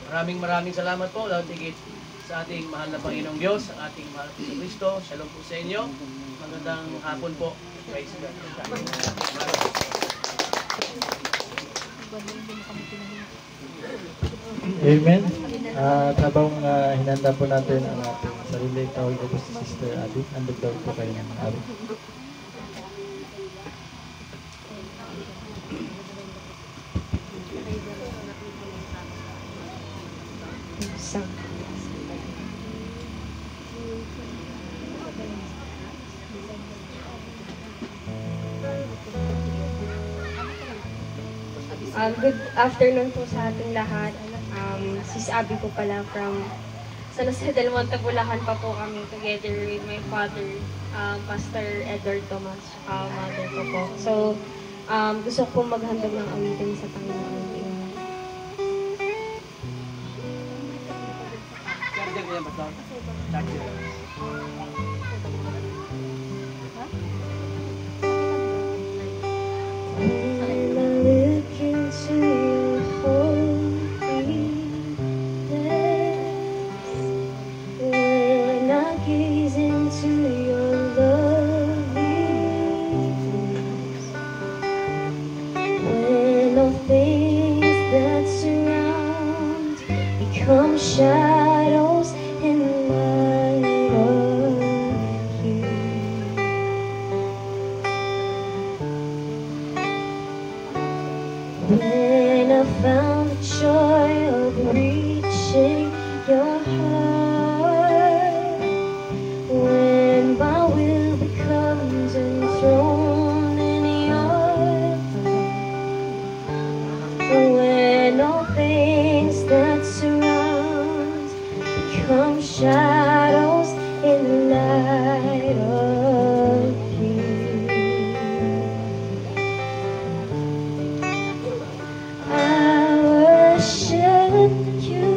maraming salamat po, lalo tigit sa ating mahal na Panginoong Diyos, ang ating mahal na Kristo. Shalom po sa inyo. Magandang hapon po. Praise God. Amen. At habang hinanda po natin ang ating sarili, tawag ko po si Sister Abby. Andun daw po kayo ng Abby. Good afternoon po sa ating lahat. Sis Abby po pala from San Jose del Monte, Bulacan pa po kami together with my father, Pastor Edward Tomas, mother ko po. So, gusto ko po maghandog ng awitin sa Panginoon. Shadows in the light of you. When I found the joy of reaching your heart, when my will becomes enthroned in your thought, when all things that surround become shadows in the light of you. I worship you.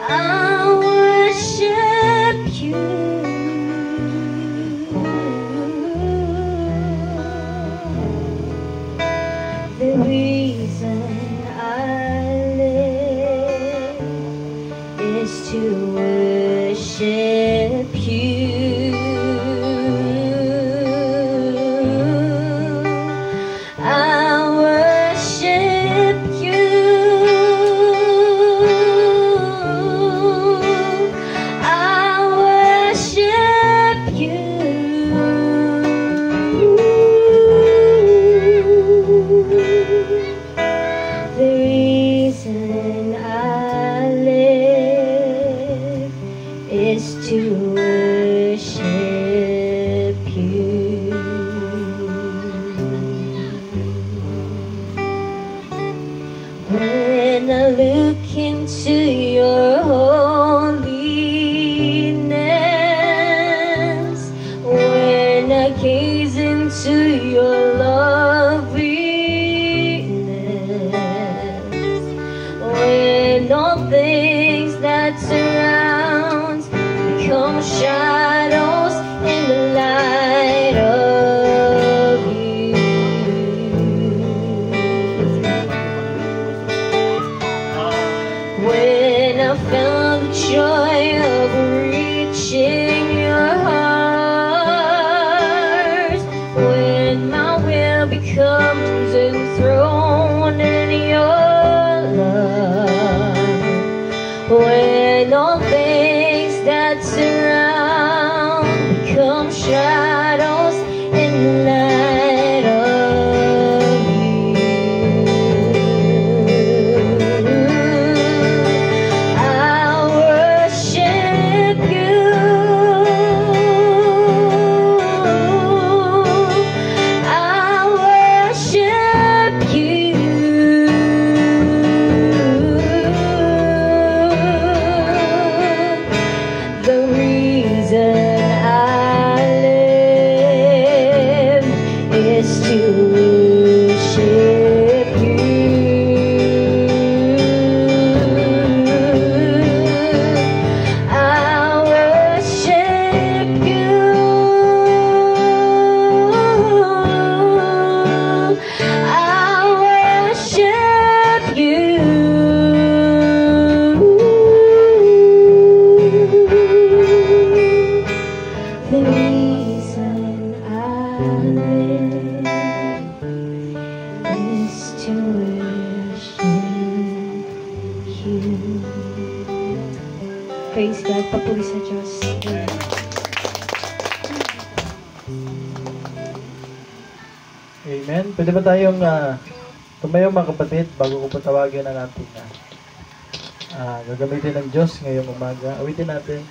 I worship you. The reason I live is to worship you. I worship you. I worship you. The reason I live is to worship you. When I look into your holiness, when I gaze into your loveliness, when all things that surround become shadows in the light of you. When I found the joy of reaching your heart, when my will becomes enthroned in your love, when all things that surround become shadows in the light of you. I worship you. I worship you. The reason I live is to worship you. I worship you. I worship you. The reason I live is to worship you. Praise God, papuri sa Diyos. Amen. Amen. Pwede ba tayong tumayo mga kapatid bago ko patawagin ang ating gagamitin ng Diyos ngayong umaga. Awitin natin.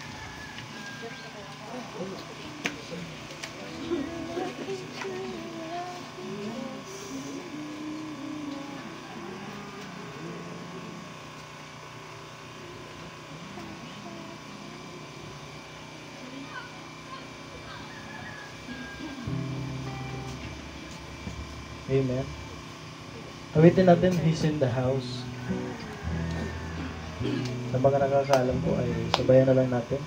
Amen. Awitin natin, He's in the house. Sa mga nakakaalam po ay sabayan na lang natin.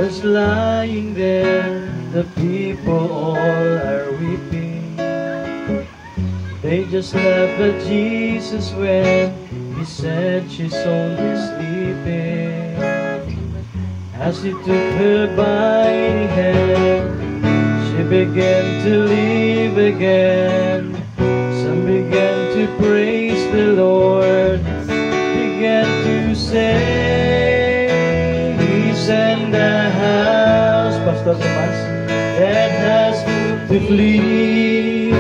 Was lying there, the people all are weeping. They just laughed at Jesus when he said she's only sleeping. As he took her by the hand, she began to live again. Some began to praise the Lord, began to say, He's in the house, Pastor Tomas, that has to flee.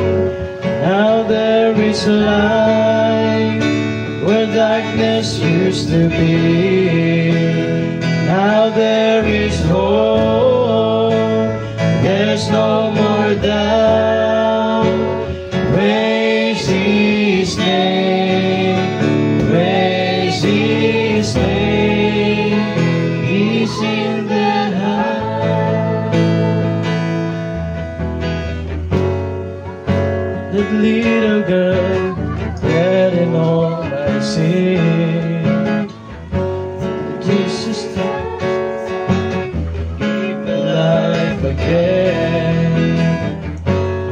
Now there is light where darkness used to be. Now there is hope, there's no more doubt. Praise His name, praise His name. He's in the house. That little girl dead in all my sin, Jesus took, gave me life again.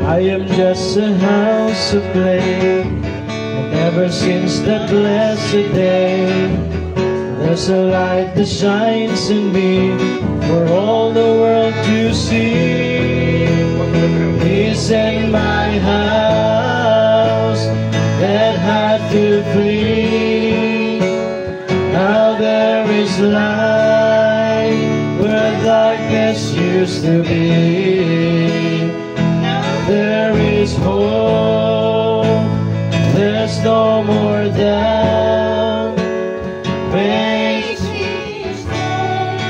I am just a house of clay, and ever since that blessed day, there's a light that shines in me for all the world to see. He's in my house that had to flee. Now there is light where darkness used to be. Now there is hope, there's no more doubt. Praise His name,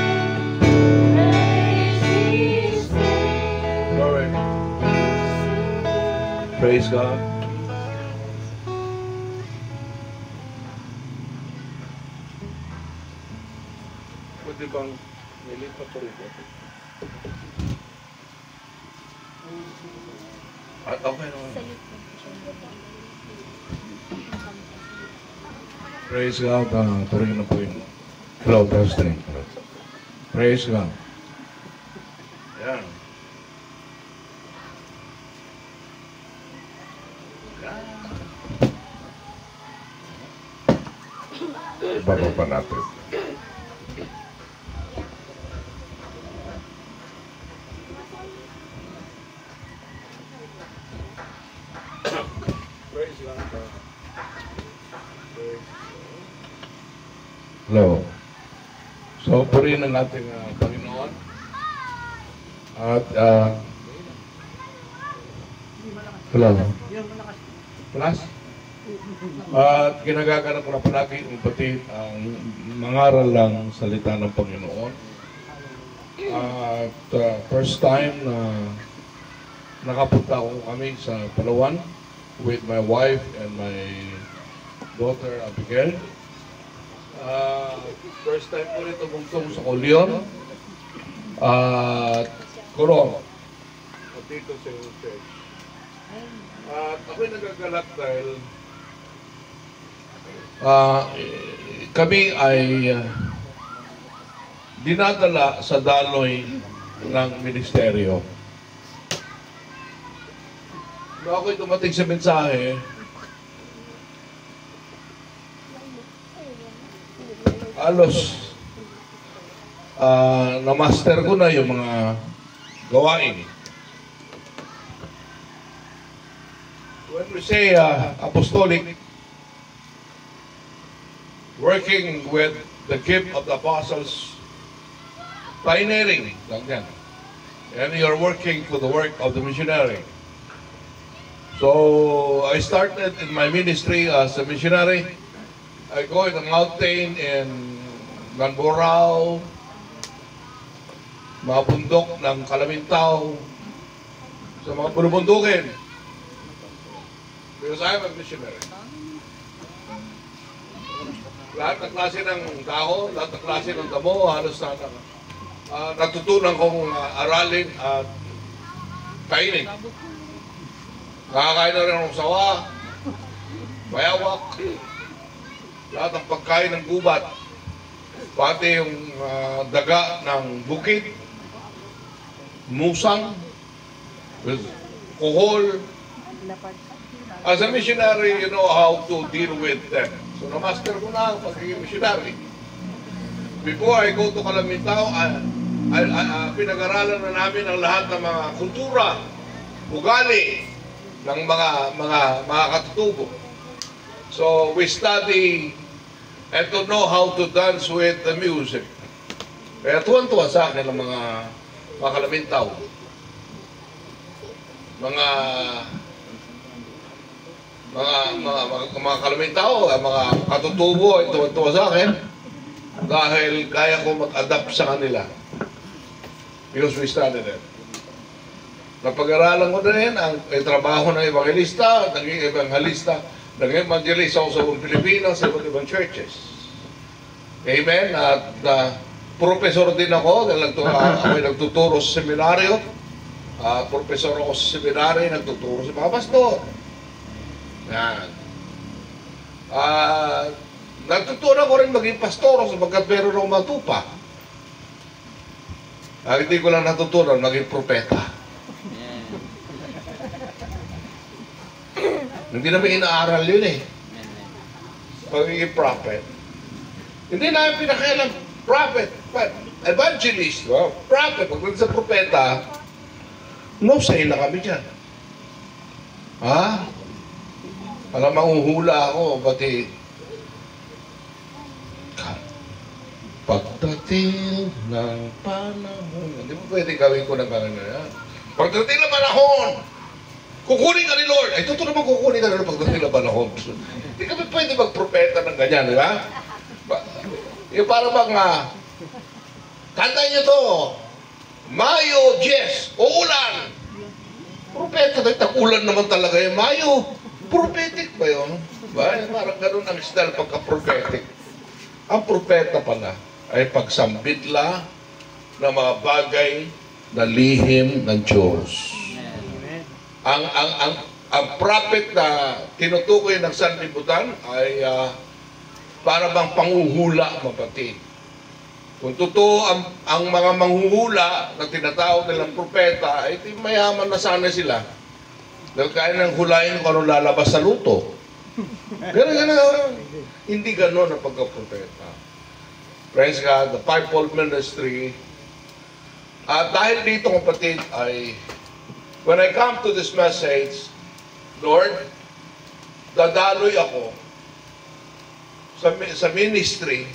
praise His name. Glory. Praise God. Pwede bang nilipat pa rin? At okay naman. Praise God. Tuloy na po yun. Hello, testing. Praise God. Yan. Baba pa natin. Hello. So, purihin ang ating Panginoon. At, hello. Plus? At ginagaganap ko na palagi ang pati ang mangaral lang salita ng Panginoon. At first time na nakapunta ko kami sa Palawan with my wife and my daughter Abigail. First time ko rin tumungtong sa Leon at Coron at dito sa church. At ako'y nagagalak dahil kami ay dinadala sa daloy ng ministeryo. Nung ako'y dumating sa mensahe, halos na-master ko na yung mga gawain. When we say apostolic, working with the gift of the apostles, pioneering, lang yan. and you're working for the work of the missionary. So I started in my ministry as a missionary. I go in the mountain in Ganborao, mga bundok ng Kalamintaw, sa mga bulubundukin. Because I'm a missionary. Lahat ng klase ng tao, lahat ng klase ng damo, halos natutunan kong aralin at kainin. Nakakain na rin ng sawa, bayawak, lahat ng pagkain ng gubat, pati yung daga ng bukid, musang, kuhol. As a missionary, you know how to deal with them. So na-master ko na ang pagiging missionary. Before I go to Kalamintaw, pinag-aralan na namin ang lahat ng mga kultura, ugali ng mga katutubo. So we study and to know how to dance with the music. Kaya tuwan-tuwa sa akin ang mga Kalamintaw. Mga Kalamintaw, mga katutubo ay tuwan-tuwa sa akin dahil kaya ko mag-adapt sa kanila. Because we studied it. Napag-aralan ko na rin ang trabaho ng evangelista, naging evangelista, naging evangelist ako sa buong Pilipinas, sa iba't ibang churches. Amen? At professor din ako, dahil ako'y nagtuturo sa seminaryo. Professor ako sa seminaryo, nagtuturo sa mga pastor. Yan. Nagtuturo ko rin maging pastor sapagkat meron akong matupa. Hindi ko lang natutunan maging propeta. Hindi namin inaaral yun eh. Pagiging prophet. Hindi namin pinakailan prophet. Evangelist. Well, prophet. Pagdating sa propeta, no say na kami dyan. Ha? Alam, manghuhula ako, pati pagdating ng panahon. Hindi mo pwede gawin ko ng ganyan. Pagdating ng panahon, kukunin ka ni Lord. Ay, totoo naman kukunin ka na pagdating ng panahon. Hindi kami pwede magpropeta ng ganyan, di ba? Yung parang mga, tandaan nyo to, Mayo, Jess, uulan. Propeta, ulan naman talaga yung Mayo. Prophetic ba yun? Parang ganun ang style pagka-prophetic. Ang propeta pala ay pagsambitla ng mga bagay na lihim ng Diyos. Ang prophet na tinutukoy ng sanlibutan ay para bang panguhula, mapatid. Kung totoo ang mga manghuhula na tinatawag nilang propeta, ay mayaman na sana sila. Dahil kaya nang hulayin kung anong lalabas sa luto. Ganun. Hindi ganun ang pagka-propeta. Praise God, the fivefold ministry. At dahil dito, kapatid, ay when I come to this message, Lord, dadaloy ako sa ministry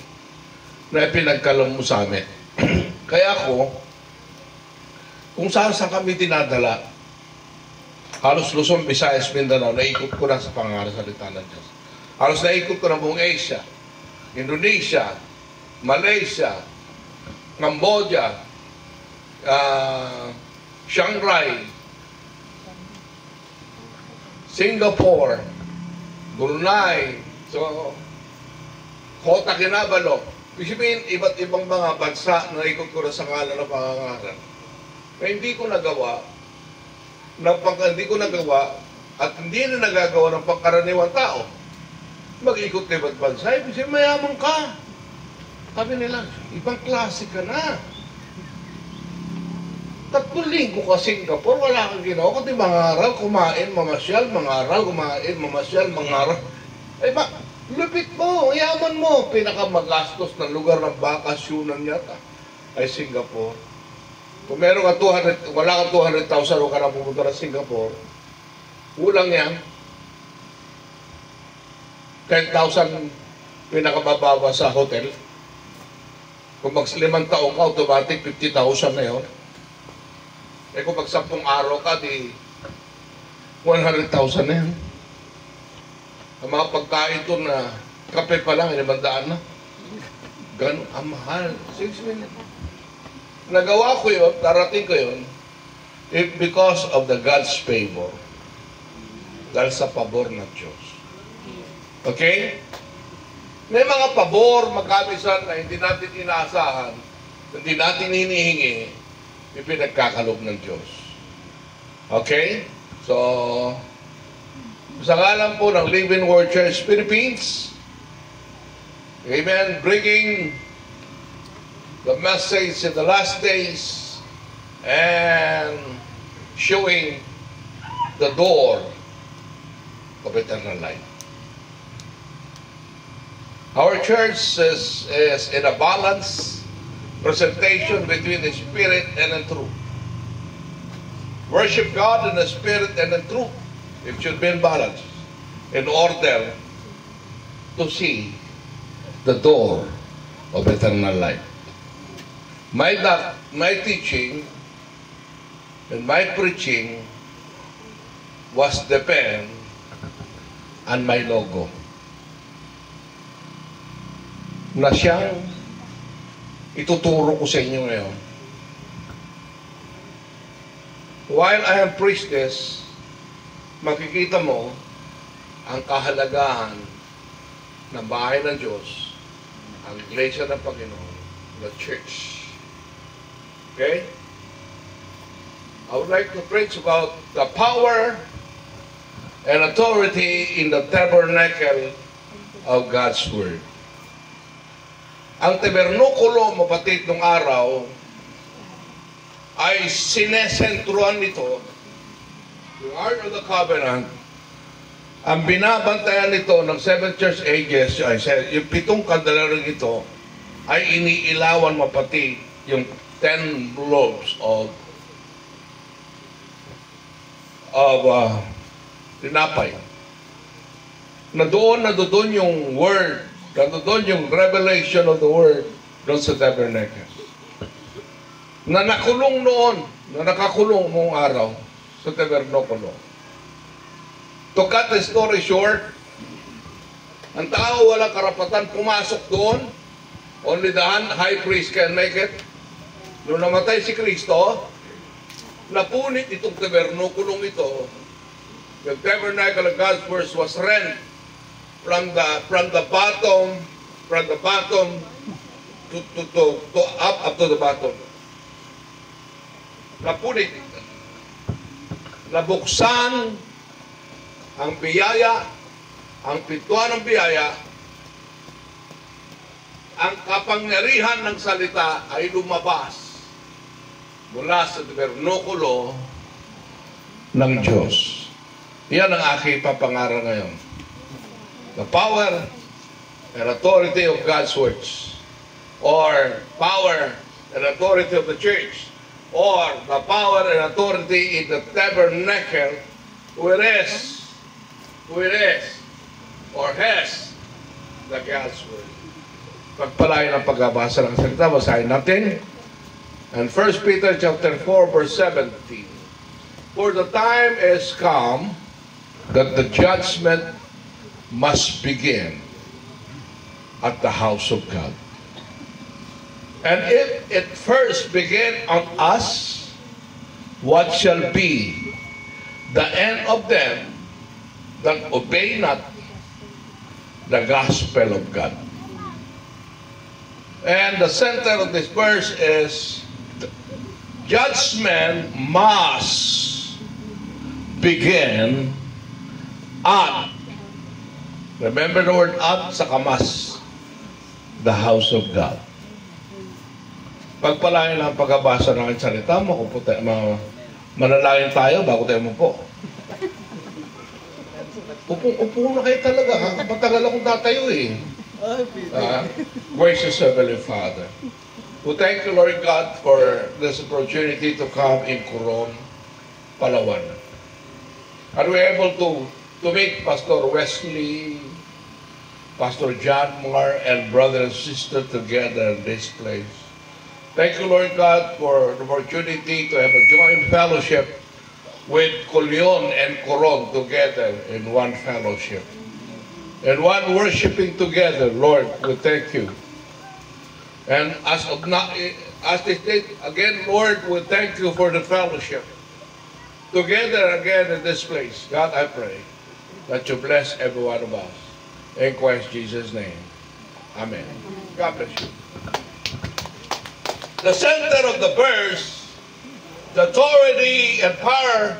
na ipinagkalam mo sa amin. Kaya ako, kung saan kami dinadala, halos Luzon, Visayas, Mindanao, naikot ko na sa pangangasalita ng Diyos. Halos naikot ko na buong Asia, Indonesia, Malaysia, Cambodia, Shanghai, Singapore, Brunei, so Kota Kinabalu. Ibig sabihin, iba't ibang mga bansa na ikot ko na sa ngalan ng pangangaral. Na hindi ko nagawa at hindi na nagagawa ng pangkaraniwang tao. Mag-ikot na iba't bansa, ibig sabihin, mayaman ka. Sabi nila, ibang klase ka na. 3 linggo ka Singapore, wala kang ginawa, kundi mangaral, kumain, mamasyal, mangaral, kumain, mamasyal, mangaral. Ay ba, lupit mo, yaman mo. Pinakamagastos ng lugar ng bakasyonan yata ay Singapore. Kung meron ka wala kang 200,000 o ka na pupunta na Singapore, ulang yan. 10,000 pinakamababa sa hotel. Kung mag 5 taong ka, automatic 50,000 na yun. Eh kung pag 10 araw ka, di 100,000 na yan. Ang mga pagkain to na kape pa lang, 500 na. Ganun, ang mahal. 6 million. Nagawa ko yun, darating ko yun, because of the God's favor. Dahil sa pabor ng Diyos. Okay? May mga pabor, magkabisan na hindi natin inaasahan, hindi natin hinihingi, ipinagkakalob ng Diyos. Okay? So, sa ngalan po ng Living Word Church Philippines, amen, bringing the message in the last days and showing the door of eternal life. Our church is in a balanced presentation between the Spirit and the truth. Worship God in the Spirit and the truth. It should be in balance in order to see the door of eternal life. My teaching and my preaching was depend on my logo. Na siyang ituturo ko sa inyo ngayon. While I am priestess, makikita mo ang kahalagahan ng bahay ng Diyos, ang iglesia ng Panginoon, the church. Okay? I would like to preach about the power and authority in the tabernacle of God's Word. Ang tabernakulo, mapatid nung araw, ay sinesentruan nito, the Ark of the Covenant. Ang binabantayan nito ng 7 church ages, yung 7 kandelaryong ito, ay iniilawan mapatid yung 10 loaves of tinapay. Na doon yung word, doon yung revelation of the word doon sa tabernacle. Na nakulong noon, na nakakulong noong araw sa tabernakulo. To cut the story short, ang tao walang karapatan pumasok doon. Only the high priest can make it. Nung namatay si Kristo, napunit itong tabernakulong ito. The tabernacle of God's Word was rent from the bottom to up to the bottom. Napunit. Nabuksan ang biyaya, ang pintuan ng biyaya, ang kapangyarihan ng salita ay lumabas mula sa tabernakulo ng Diyos. Yan ang aking papangaral ngayon. The power and authority of God's words, or power and authority of the church, or the power and authority in the tabernacle, where is, or has the God's word. Pagpalain ang pagbabasa ng salita, basahin natin. And 1 Peter chapter 4 verse 17. For the time is come that the judgment must begin at the house of God. And if it first begin on us, what shall be the end of them that obey not the gospel of God? And the center of this verse is judgment must begin at, remember the word at sa kamas, the house of God. Pagpalain ang pagbabasa ng aking salita, manalangin tayo bago tayo umupo. Upo na kayo talaga, ha? Matagal akong tatayo eh. Gracious Heavenly Father, we thank you, Lord God, for this opportunity to come in Coron, Palawan. Are we able to meet Pastor Wesley, Pastor John Moore, and brother and sister together in this place? Thank you, Lord God, for the opportunity to have a joint fellowship with Colyon and Coron together in one fellowship. And one worshiping together, Lord, we thank you. And as they state again, Lord, we thank you for the fellowship. Together again in this place, God, I pray that you bless every one of us. In Christ Jesus' name. Amen. God bless you. The center of the verse, the authority and power,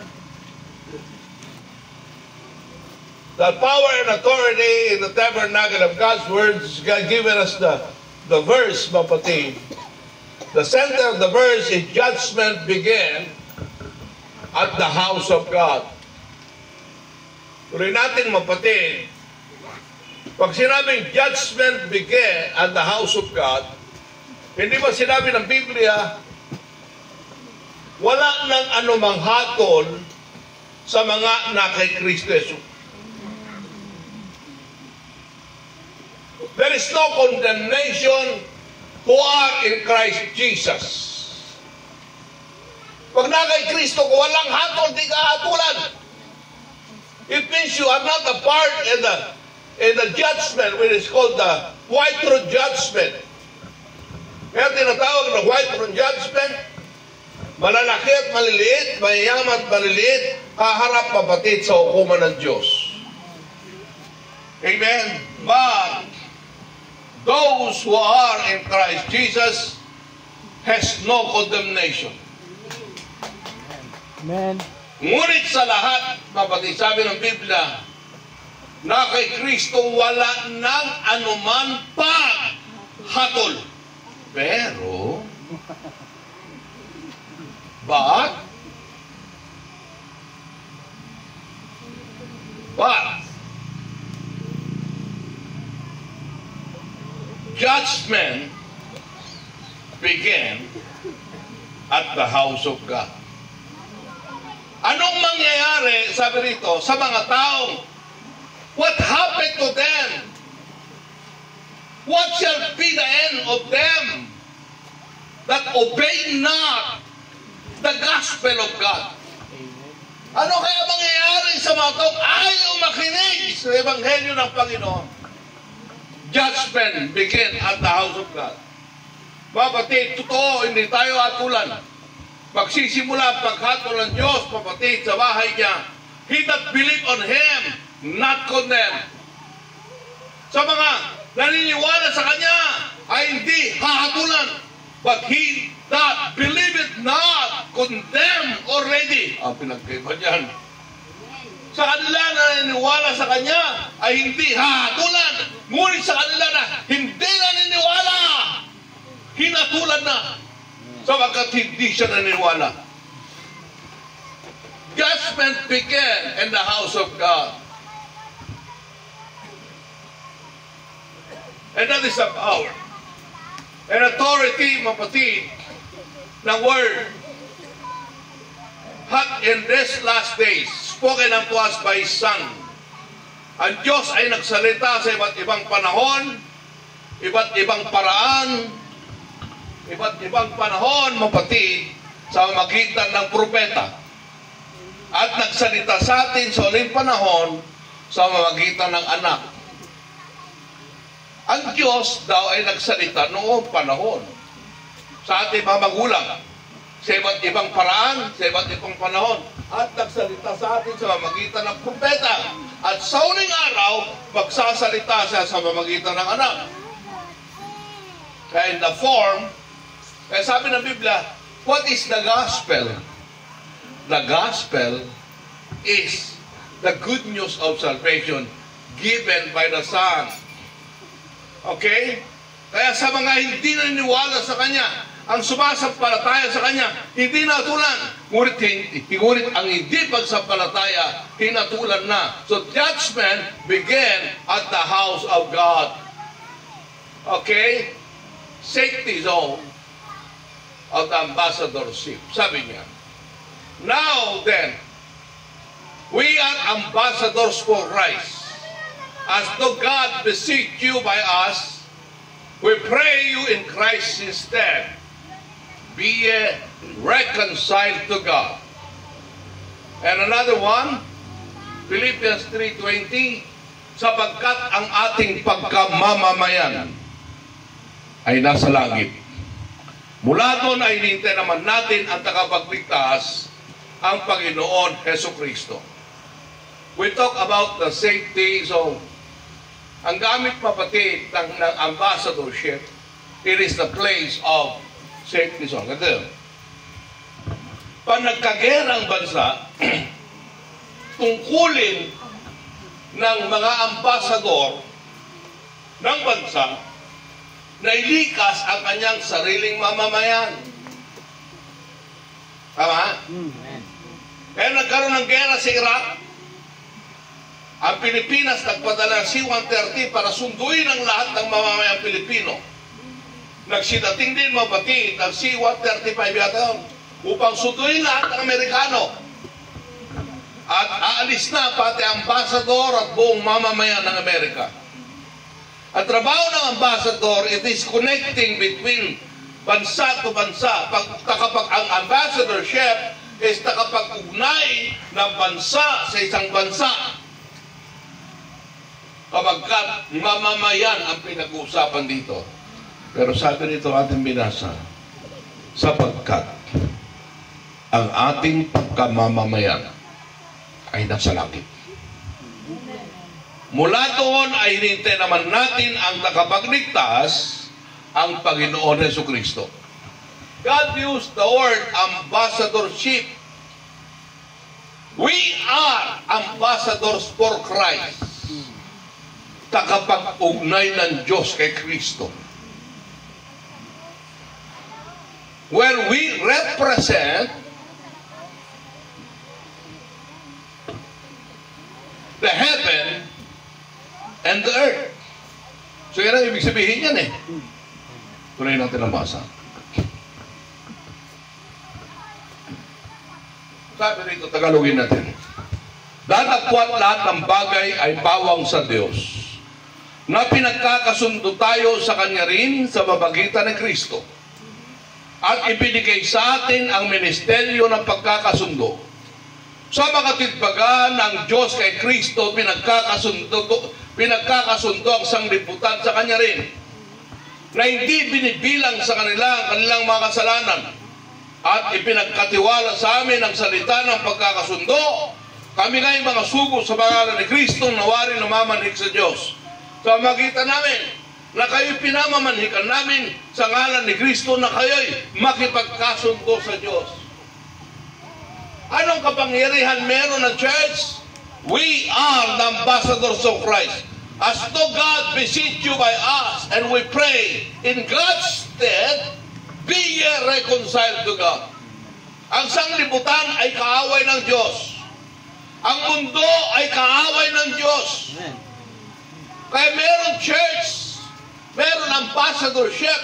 the power and authority in the tabernacle of God's words, God given us the verse, mapatid. The center of the verse is judgment began at the house of God. Tuloy natin mapatid, pag sinabing judgment began at the house of God, hindi ba sinabi ng Biblia, wala nang anumang hatol sa mga na kay Kristo Jesus. There is no condemnation who are in Christ Jesus. Pag na kay Kristo, kung walang hatol, di ka hatulan. It means you are not a part in the judgment, which is called the white throne judgment. Kaya tinatawag na white throne judgment, malalaki at maliliit, mayayaman at maliliit, haharap mapatid sa hukuman ng Diyos. Amen? But those who are in Christ Jesus has no condemnation. Amen. Ngunit sa lahat, mapatid, sabi ng Biblia, na kay Kristo wala nang anuman paghatol. Pero, judgment began at the house of God. Anong mangyayari, sabi rito, sa mga taong, what happened to them? What shall be the end of them that obey not the gospel of God? Ano kaya mangyayari sa mga taong ayaw makinig sa ebanghelyo ng Panginoon? Judgment begin at the house of God. Kapatid, totoo, hindi tayo hatulan. Magsisimula ang paghatol ng Diyos, kapatid, sa bahay niya. He that believe on Him, not condemn. Sa mga naniniwala sa Kanya, ay hindi hahatulan. But he that believeth not, condemn already. Ang pinagkaiba niyan. Sa kanila na naniniwala sa Kanya, ay hindi hahatulan. Ngunit sa kanila na hindi naniniwala, hinatulan na. Sapagkat hindi siya naniniwala. Judgment began in the house of God. And that is the power and authority, mapatid, ng word. Hot in this last days, spoken unto us by His Son. Ang Diyos ay nagsalita sa iba't ibang panahon, iba't ibang paraan, iba't ibang panahon, mapatid, sa magitan ng propeta. At nagsalita sa atin sa uling panahon sa magitan ng anak. Ang Diyos daw ay nagsalita noong panahon sa ating mga magulang, sa iba't ibang paraan, sa iba't ibang panahon, at nagsalita sa atin sa mamagitan ng propeta. At sa uling araw, magsasalita siya sa mamagitan ng anak. Kaya in the form, kaya sabi ng Biblia, what is the gospel? The gospel is the good news of salvation given by the Son. Okay? Kaya sa mga hindi naniniwala sa Kanya, ang sumasampalataya sa Kanya, hindi natulan. Ngunit ang hindi pagsampalataya, hinatulan na. So judgment began at the house of God. Okay? Safety zone of the ambassadorship. Sabi niya, now then, we are ambassadors for Christ. As though God beseech you by us, we pray you in Christ's stead. be ye reconciled to God. And another one, Philippians 3:20, sapagkat ang ating pagkamamamayan ay nasa langit. Mula doon ay hinintay naman natin ang tagapagligtas, ang Panginoon Heso Kristo. We talk about the safety, so ang gamit mapatid ng ambassadorship, it is the place of safety. So, ganito. Pag nagkagera ang bansa, tungkulin ng mga ambasador ng bansa na ilikas ang kanyang sariling mamamayan. Tama? Kaya nagkaroon ng gera sa Iraq, ang Pilipinas nagpadala ng C-130 para sunduin ang lahat ng mamamayang Pilipino. Nagsidating din mapatid ang C-135 yata yun, upang sunduin lahat ng Amerikano. At aalis na pati ambassador at buong mamamayan ng Amerika. Ang trabaho ng ambassador, it is connecting between bansa to bansa. Kapag ang ambassadorship is nakapag-ugnay ng bansa sa isang bansa. Kapagkat mamamayan ang pinag-uusapan dito. Pero sabi nito ating binasa, sapagkat ang ating pagkamamamayan ay nasa langit. Mula doon ay hinintay naman natin ang nakapagligtas, ang Panginoon Heso Kristo. God used the word ambassadorship. We are ambassadors for Christ. Takapag-ugnay ng Diyos kay Kristo. Where we represent the heaven and the earth. So yan ang ibig sabihin yan eh. Tuloy natin ang basa. Sabi rito, Tagalogin natin. Datapwat lahat ng bagay ay bawang sa Diyos, na pinagkakasundo tayo sa Kanya rin sa mamagitan ng Kristo. At ibinigay sa atin ang ministeryo ng pagkakasundo. Sa makatidbagan ng Diyos kay Kristo, pinagkakasundo ang sanglibutan sa Kanya rin, na hindi binibilang sa kanila ang kanilang mga kasalanan, at ipinagkatiwala sa amin ang salita ng pagkakasundo. Kami nga'y mga sugo sa pangalan ni Kristo, nawari namamanhik sa Diyos. Sa magitan namin, na kayo'y pinamamanhikan namin sa ngalan ni Kristo, na kayo'y makipagkasundo sa Diyos. Anong kapangyarihan meron ng church? We are the ambassadors of Christ. As though God beseech you by us, and we pray in God's stead, be ye reconciled to God. Ang sanglibutan ay kaaway ng Diyos. Ang mundo ay kaaway ng Diyos. Kaya meron church, meron ambassadorship,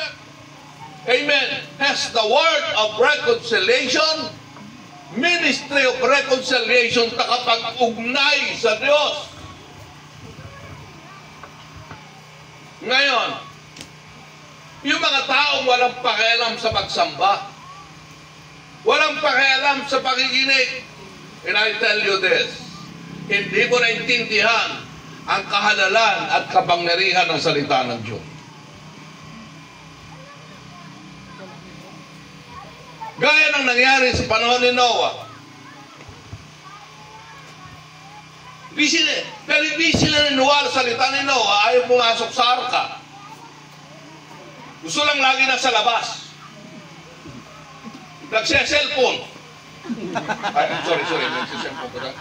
amen, has the word of reconciliation, ministry of reconciliation, nakapag-ugnay sa Diyos. Ngayon, yung mga taong walang pakialam sa pagsamba, walang pakialam sa pakikinig, and I tell you this, hindi mo naintindihan ang kahalalan at kapangyarihan ng salita ng Diyos. Gaya ng nangyari sa panahon ni Noah. Pero hindi sila naniwala sa salita ni Noah, ayaw pumasok sa arka. Gusto lang lagi nasa labas. Nagsiya-cellphone. Ay, sorry, nagsiya-cellphone ko na.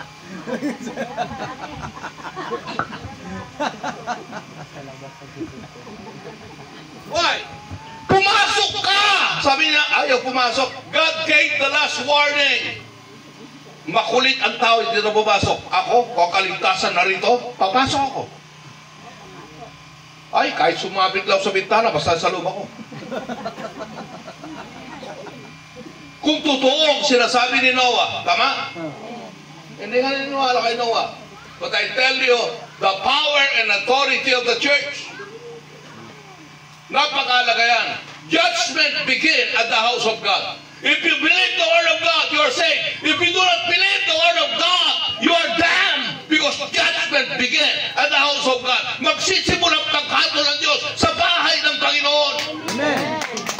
Why? Pumasok ka! Sabi niya, ayaw pumasok. God gave the last warning. Makulit ang tao, hindi na pumasok. Ako, kakaligtasan na rito, papasok ako. Ay, kahit sumabit lang sa bintana, basta sa loob ako. Kung totoo ang sinasabi ni Noah, tama? Hindi nga niniwala kay Noah. But I tell you, the power and authority of the church, napakahalaga yan. judgment begin at the house of God. If you believe the word of God, you are saved. If you do not believe the word of God, you are damned because judgment begin at the house of God. Magsisimula ang paghatol ng Diyos sa bahay ng Panginoon. Amen.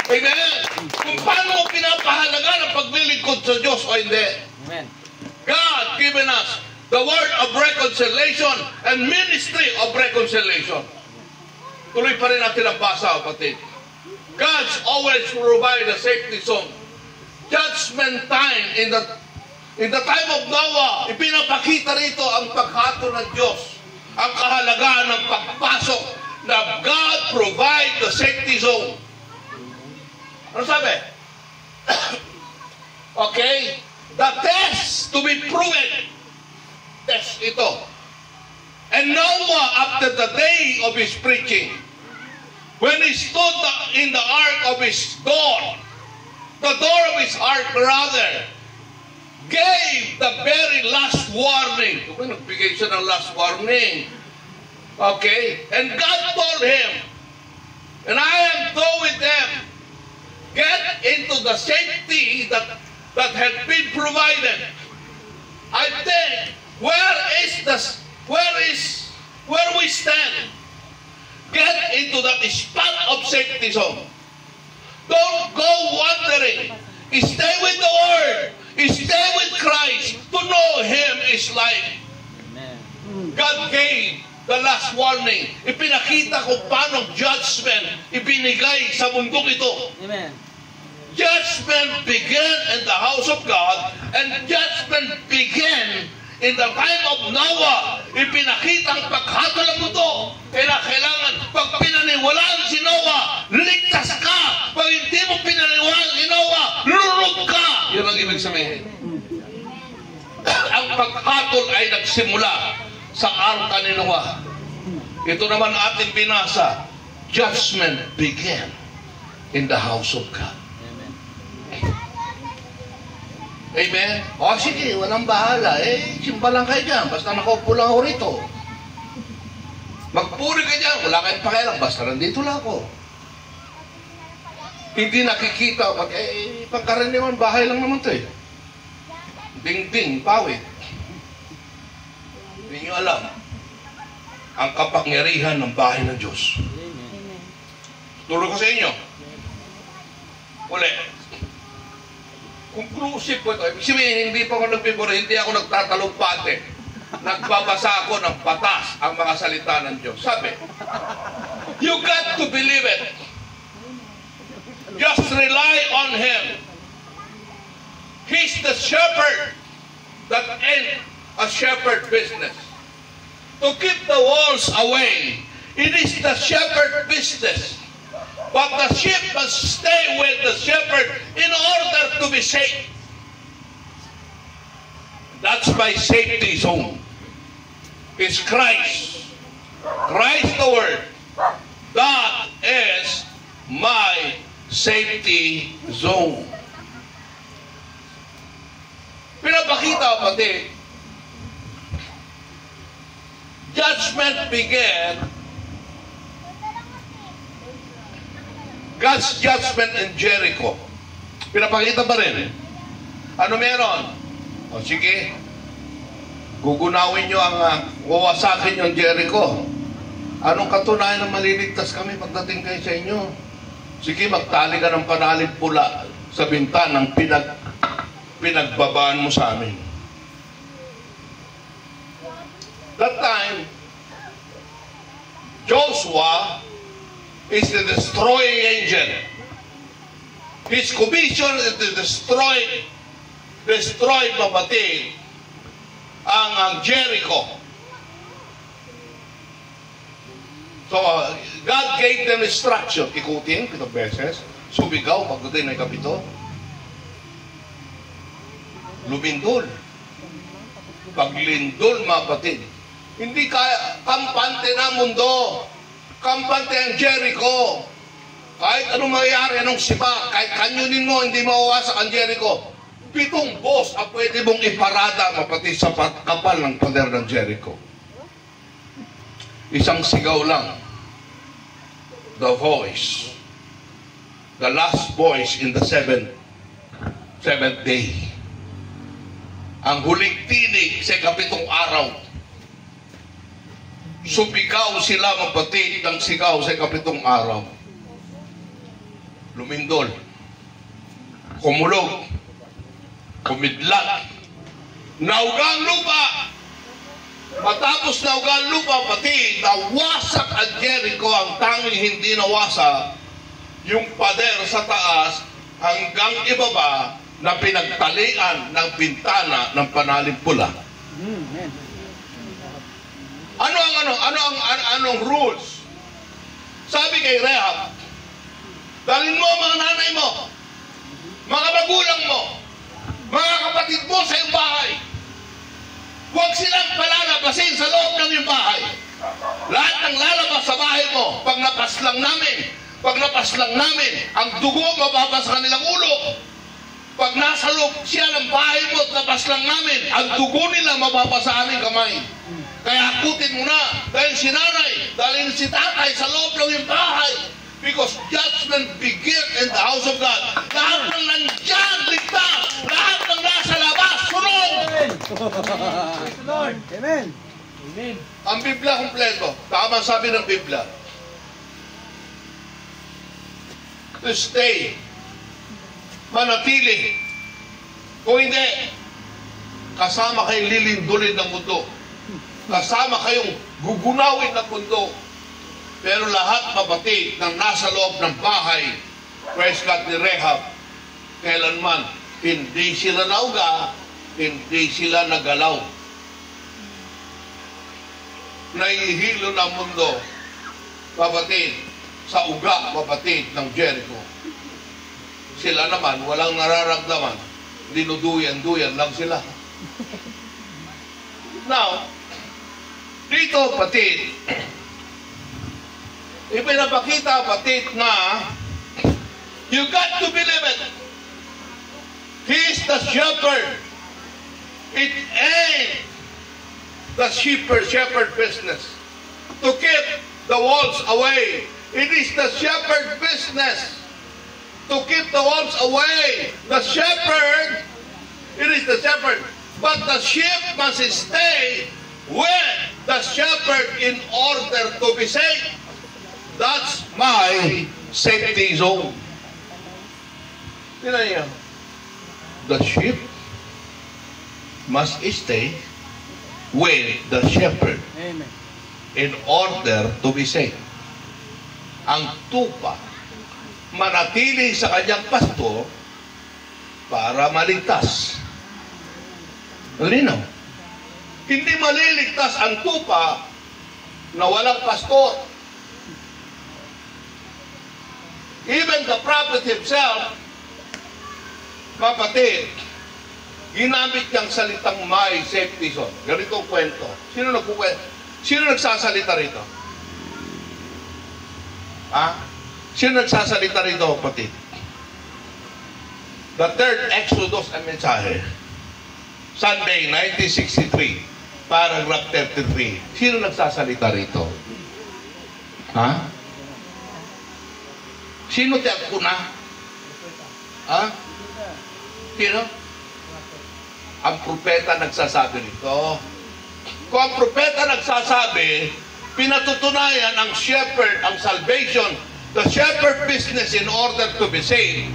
Amen. Kung paano mo pinapahalaga ng paglilingkod sa Diyos o hindi. Amen. God given us the word of reconciliation and ministry of reconciliation. Tuloy pa rin natin ang basa, kapatid. God's always provide a safety zone. Judgment time in the time of Noah, ipinapakita rito ang paghatol ng Diyos, ang kahalagahan ng pagpasok na God provide the safety zone. Ano sabi? Okay? The test to be proven. Test ito. And Noah, after the day of his preaching, when he stood in the ark of his door, the door of his ark rather, gave the very last warning. Nagbigay siya ng last warning. Okay? And God told him, and I am through with them, get into the safety that had been provided. I think, where we stand, get into that spot of safety zone. Don't go wandering. Stay with the Word. Stay with Christ. To know Him is life. God gave the last warning. Ipinakita kung paano judgment ibinigay sa mundong ito. Amen. Judgment began in the house of God, and judgment began in the time of Noah. Ipinakita ang paghatol ng mundo. Kailangan, pag pinaniwalaan si Noah, ligtas ka. Pag hindi mo pinaniwalaan si Noah, lulog ka. Yun ang ibig sabihin. Ang paghatol ay nagsimula sa arka ni Noah. Ito naman ating binasa. Judgment began in the house of God. Amen? O sige, walang bahala. Simba lang kayo dyan. Basta nakaupo lang ako rito. Magpuri ka dyan. Wala kayong pakialam. Basta nandito lang ako. Hindi nakikita. Pagkaraniwan, bahay lang naman ito eh. Ding-ding, pawit. Hindi nyo alam ang kapangyarihan ng bahay ng Diyos. Turo ko sa inyo. Uli. Conclusive po ito. Ibig sabihin, hindi pa ako nagbibura, hindi ako nagtatalumpate. Nagbabasa ako ng patas ang mga salita ng Diyos. Sabi, you got to believe it. Just rely on Him. He's the shepherd that ain't a shepherd business. To keep the wolves away, it is the shepherd business. But the sheep must stay with the shepherd in order to be safe. That's my safety zone. It's Christ. Christ the Word. That is my safety zone. Pinapakita pati, judgment began. God's judgment in Jericho. Pinapakita pa rin. Ano meron? O sige, gugunawin nyo ang wawasakin yung Jericho. Anong katunayan na maliligtas kami pagdating kayo sa inyo? Sige, magtali ka ng panalid pula sa bintanang pinagbabaan mo sa amin. That time, Joshua is the destroying angel. His commission is to destroy mabatid ang Jericho. So, God gave them instruction. Ikutin, 7 beses. Subigaw, pagdating ng kapito. Lumindol. Paglindol, mabatid. Hindi kaya, kampante na mundo. Kampante ang Jericho. Kahit anong mangyayari, anong sipa, kahit kanyunin mo, hindi mawawasak ang Jericho. 7 boss ang pwede mong iparada mapati sa kapal ng pader ng Jericho. Isang sigaw lang. The voice the last voice in the seventh day. Ang huling tinig sa ikapitong araw. Sumigaw sila mapatid ng sigaw sa ikapitong araw. Lumindol. Kumulog. Kumidlat. Naugang lupa. Matapos naugang lupa, pati nawasak ang Jericho. Ang tanging hindi nawasak, yung pader sa taas hanggang ibaba na pinagtalian ng bintana ng panalig pula. Anong rules? Sabi kay Rehab, dalhin mo mga nanay mo, mga magulang mo, mga kapatid mo sa iyong bahay. Huwag silang palalabasin sa loob ng iyong bahay. Lahat ng lalabas sa bahay mo, pag napas lang namin, ang dugo mababasa sa kanilang ulo. Pag nasa loob siya ng bahay mo at napas lang namin, ang dugo nila mababasa sa aming kamay. Kaya hakutin mo na, dahil si nanay, dahil si tatay sa loob ng iyong bahay. Because judgment begins in the house of God. Lahat ng nandyan, ligtas. Lahat ng nasa labas, sunod. Lord. Amen. Amen. Ang Biblia kompleto. Tama sabi ng Biblia. To stay. Manatili. Kung hindi, kasama kayong lilindulin ng mundo. Kasama kayong gugunawin ng mundo. Pero lahat mabatid ng nasa loob ng bahay, praise God ni Rehab, kailanman hindi sila nauga, hindi sila nagalaw. Nahihilo ng mundo, mabatid, sa uga mabatid ng Jericho. Sila naman, walang nararamdaman, dinuduyan-duyan lang sila. Now, dito patid, ipinapakita patid na you got to believe it. He is the shepherd. It ain't the shepherd business to keep the wolves away. It is the shepherd business to keep the wolves away. The shepherd, it is the shepherd. But the sheep must stay with the shepherd in order to be safe. That's my safety zone. Tingnan niyo. The sheep must stay with the shepherd. Amen. In order to be safe. Ang tupa, manatili sa kanyang pastor para maligtas. Malinaw. Hindi maliligtas ang tupa na walang pastor. Even the prophet himself, kapatid, ginamit niyang salitang my safety zone. Ganito ang kwento. Sino nagsasalita rito? Ha? Sino nagsasalita rito, kapatid? The third Exodus ang mensahe. Sunday, 1963, paragraph 33. Sino nagsasalita rito? Ha? Sino tiyak ko na? Ha? Sino? Ang propeta nagsasabi rito. Kung ang propeta nagsasabi, pinatutunayan ang shepherd, ang salvation, the shepherd business in order to be saved.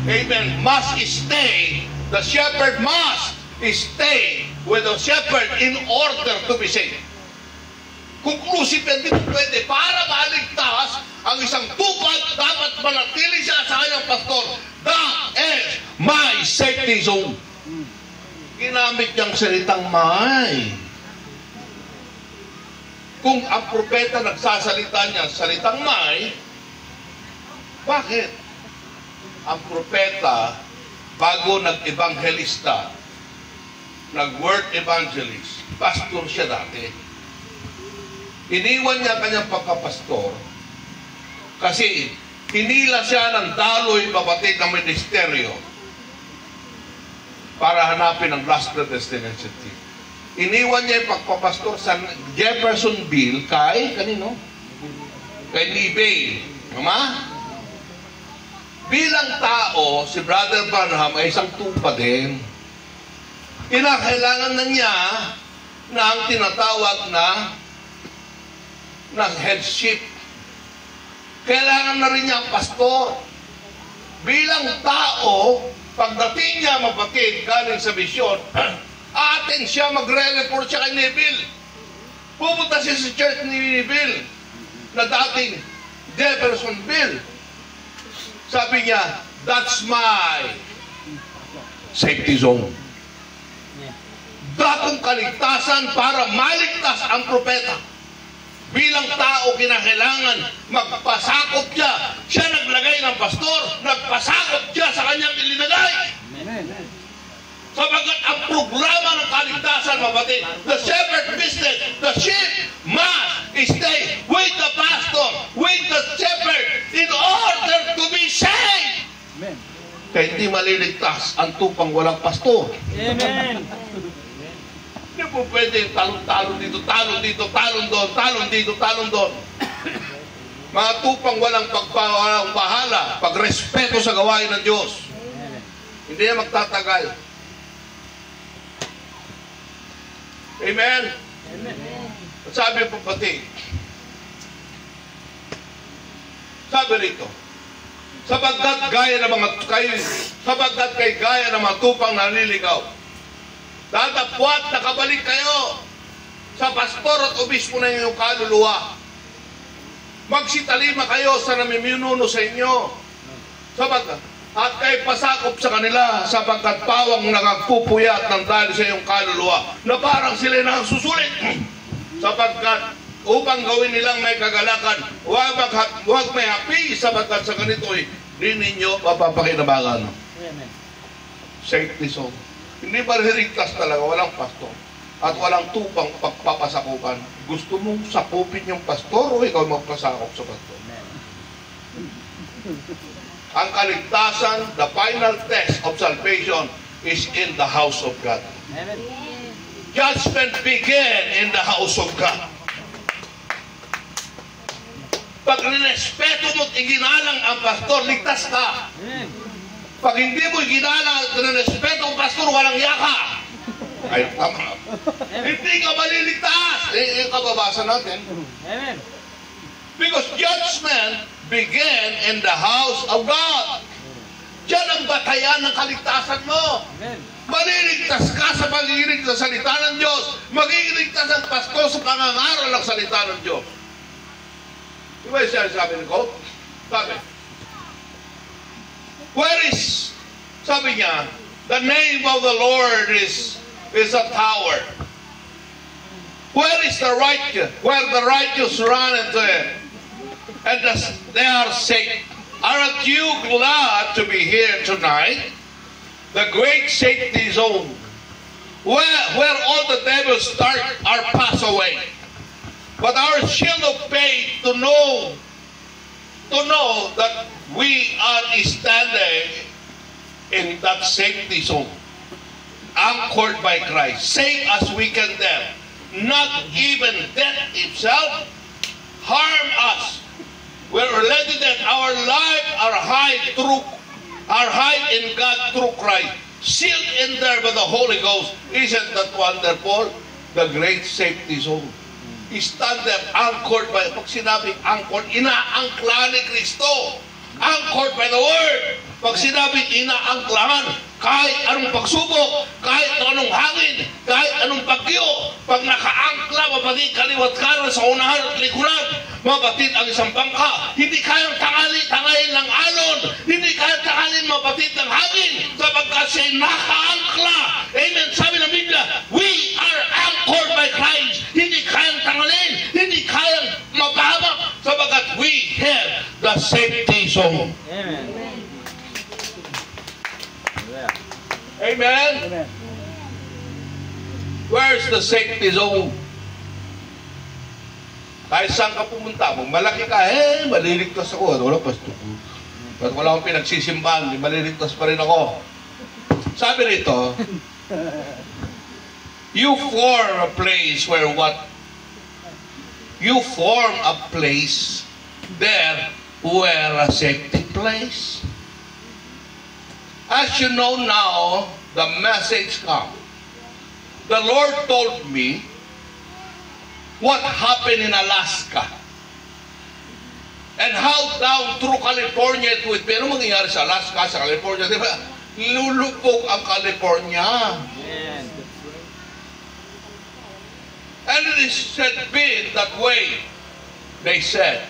Amen. Must stay. The shepherd must stay with the shepherd in order to be saved. Conclusive, hindi pwede. Para maligtas, ang isang tupad, dapat manatili siya sa kanyang pastor. That is my safety zone. Ginamit niyang salitang may. Kung ang propeta nagsasalita niya salitang may, bakit? Ang propeta, bago nag-evangelista, nag-word evangelist, pastor siya dati. Iniwan niya kanyang pagkapastor kasi hinila siya ng daloy pabatid ng ministeryo para hanapin ang last predestination team. Iniwan niya yung pagpapastor sa Jeffersonville kay, kanino? Kay Libay. Tama? bilang tao, si Brother Branham ay isang tupa din. Kinakailangan na niya ng tinatawag na headship. Kailangan na rin niya ang pastor. Bilang tao, pagdating niya, mapatid, galing sa misyon, atin siya, magre-report siya kay Neville. Pupunta siya sa church ni Neville, na dating Jeffersonville. Sabi niya, that's my safety zone. Dakong kaligtasan para maligtas ang propeta. Bilang tao, kinakailangan magpasakop siya. Siya naglagay ng pastor, nagpasakop siya sa kanyang ilinagay. Sabagat ang programa ng kaligtasan, mapatid, the shepherd business, the sheep must stay with the pastor, with the shepherd, in order to be saved. Kaya hindi maliligtas ang tupang walang pastor. Amen. Hindi po pwede talon-talon dito, talon dito, talon doon, talon dito, talon doon. Mga tupang walang pagpahala, pagrespeto sa gawain ng Diyos. Hindi yan magtatagal. Amen? At sabi po pati, sabi rito, sabagkat kay gaya ng mga tupang naliligaw, datapwat nakabalik kayo sa pastor at obispo na inyong kaluluwa. Magsitalima kayo sa namiminuno sa inyo. Sabagkat, at kay pasakop sa kanila sapagkat pawang nagpupuyat ng dahil sa iyong kaluluwa na parang sila nasusulit. Sapagkat upang gawin nilang may kagalakan, huwag may hapi sapagkat sa ganito'y di ninyo mapapakinabangan. Safety zone. Hindi mariligtas talaga, walang pastor. At walang tupang pagpapasakupan. Gusto mong sakupin yung pastor o ikaw magpasakop sa pastor? Ang kaligtasan, the final test of salvation is in the house of God. Amen. Judgment begin in the house of God. Pag ninespeto mo't iginalang ang pastor, ligtas ka. Pag hindi mo iginalang at ninespeto ang pastor, walang yaka. Ay, tama. Hindi ka maliligtas. Yung kababasa natin. Amen. Because judgment began in the house of God. Diyan ang batayan ng kaligtasan mo. Amen. Maliligtas ka sa pagiginig sa salita ng Diyos. Magigiligtas ang pastor sa pangangaral ng salita ng Diyos. Di ba yung sabi ko? Sabi, where is, sabi niya, the name of the Lord is a tower. Where is the righteous? Where the righteous run into it, and they are safe. Aren't you glad to be here tonight? The great safety zone, where all the devils start are passed away. But our shield of faith to know that we are standing in that safety zone, anchored by Christ, safe as we can them. Not even death itself harm us. We're ready that our life are hide in God through Christ, sealed in there by the Holy Ghost. Isn't that wonderful? The great safety zone. Stand there, anchored by, pag sinabing anchored, inaangkla ni Kristo. Anchored by the Word. Pag sinabing inaangklahan, kahit anong pagsubok, kahit anong hangin, kahit anong bagyo, pag nakaangkla, mapatid kaliwat kanan sa unahan at likuran, mapatid ang isang bangka, hindi kayang tangalin ng alon, hindi kayang tangalin mapatid ng hangin, sapagkat siya'y nakaangkla. Amen. Sabi ng Biblia, we are anchored by Christ. Hindi kayang tangalin, hindi kayang mapahamak, sapagkat we have the safety zone. Amen. Amen? Amen. Where's the safety zone? Kahit saan ka pumunta, kung malaki ka, maliligtas ako. Wala pa, ba't wala akong pinagsisimbahan, maliligtas pa rin ako. Sabi rito, you form a place where what? You form a place there where a safety place. As you know now, the message comes. The Lord told me what happened in Alaska. And how down through California it would be. Ano mangyayari sa Alaska, sa California? Di ba? Lulubog ang California. And it is said be that way. They said,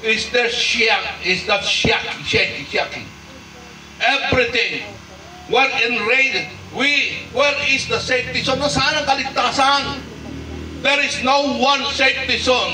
is that shaking. Everything. We're enraged. Where is the safety zone? Nasaan ang kaligtasan? There is no one safety zone.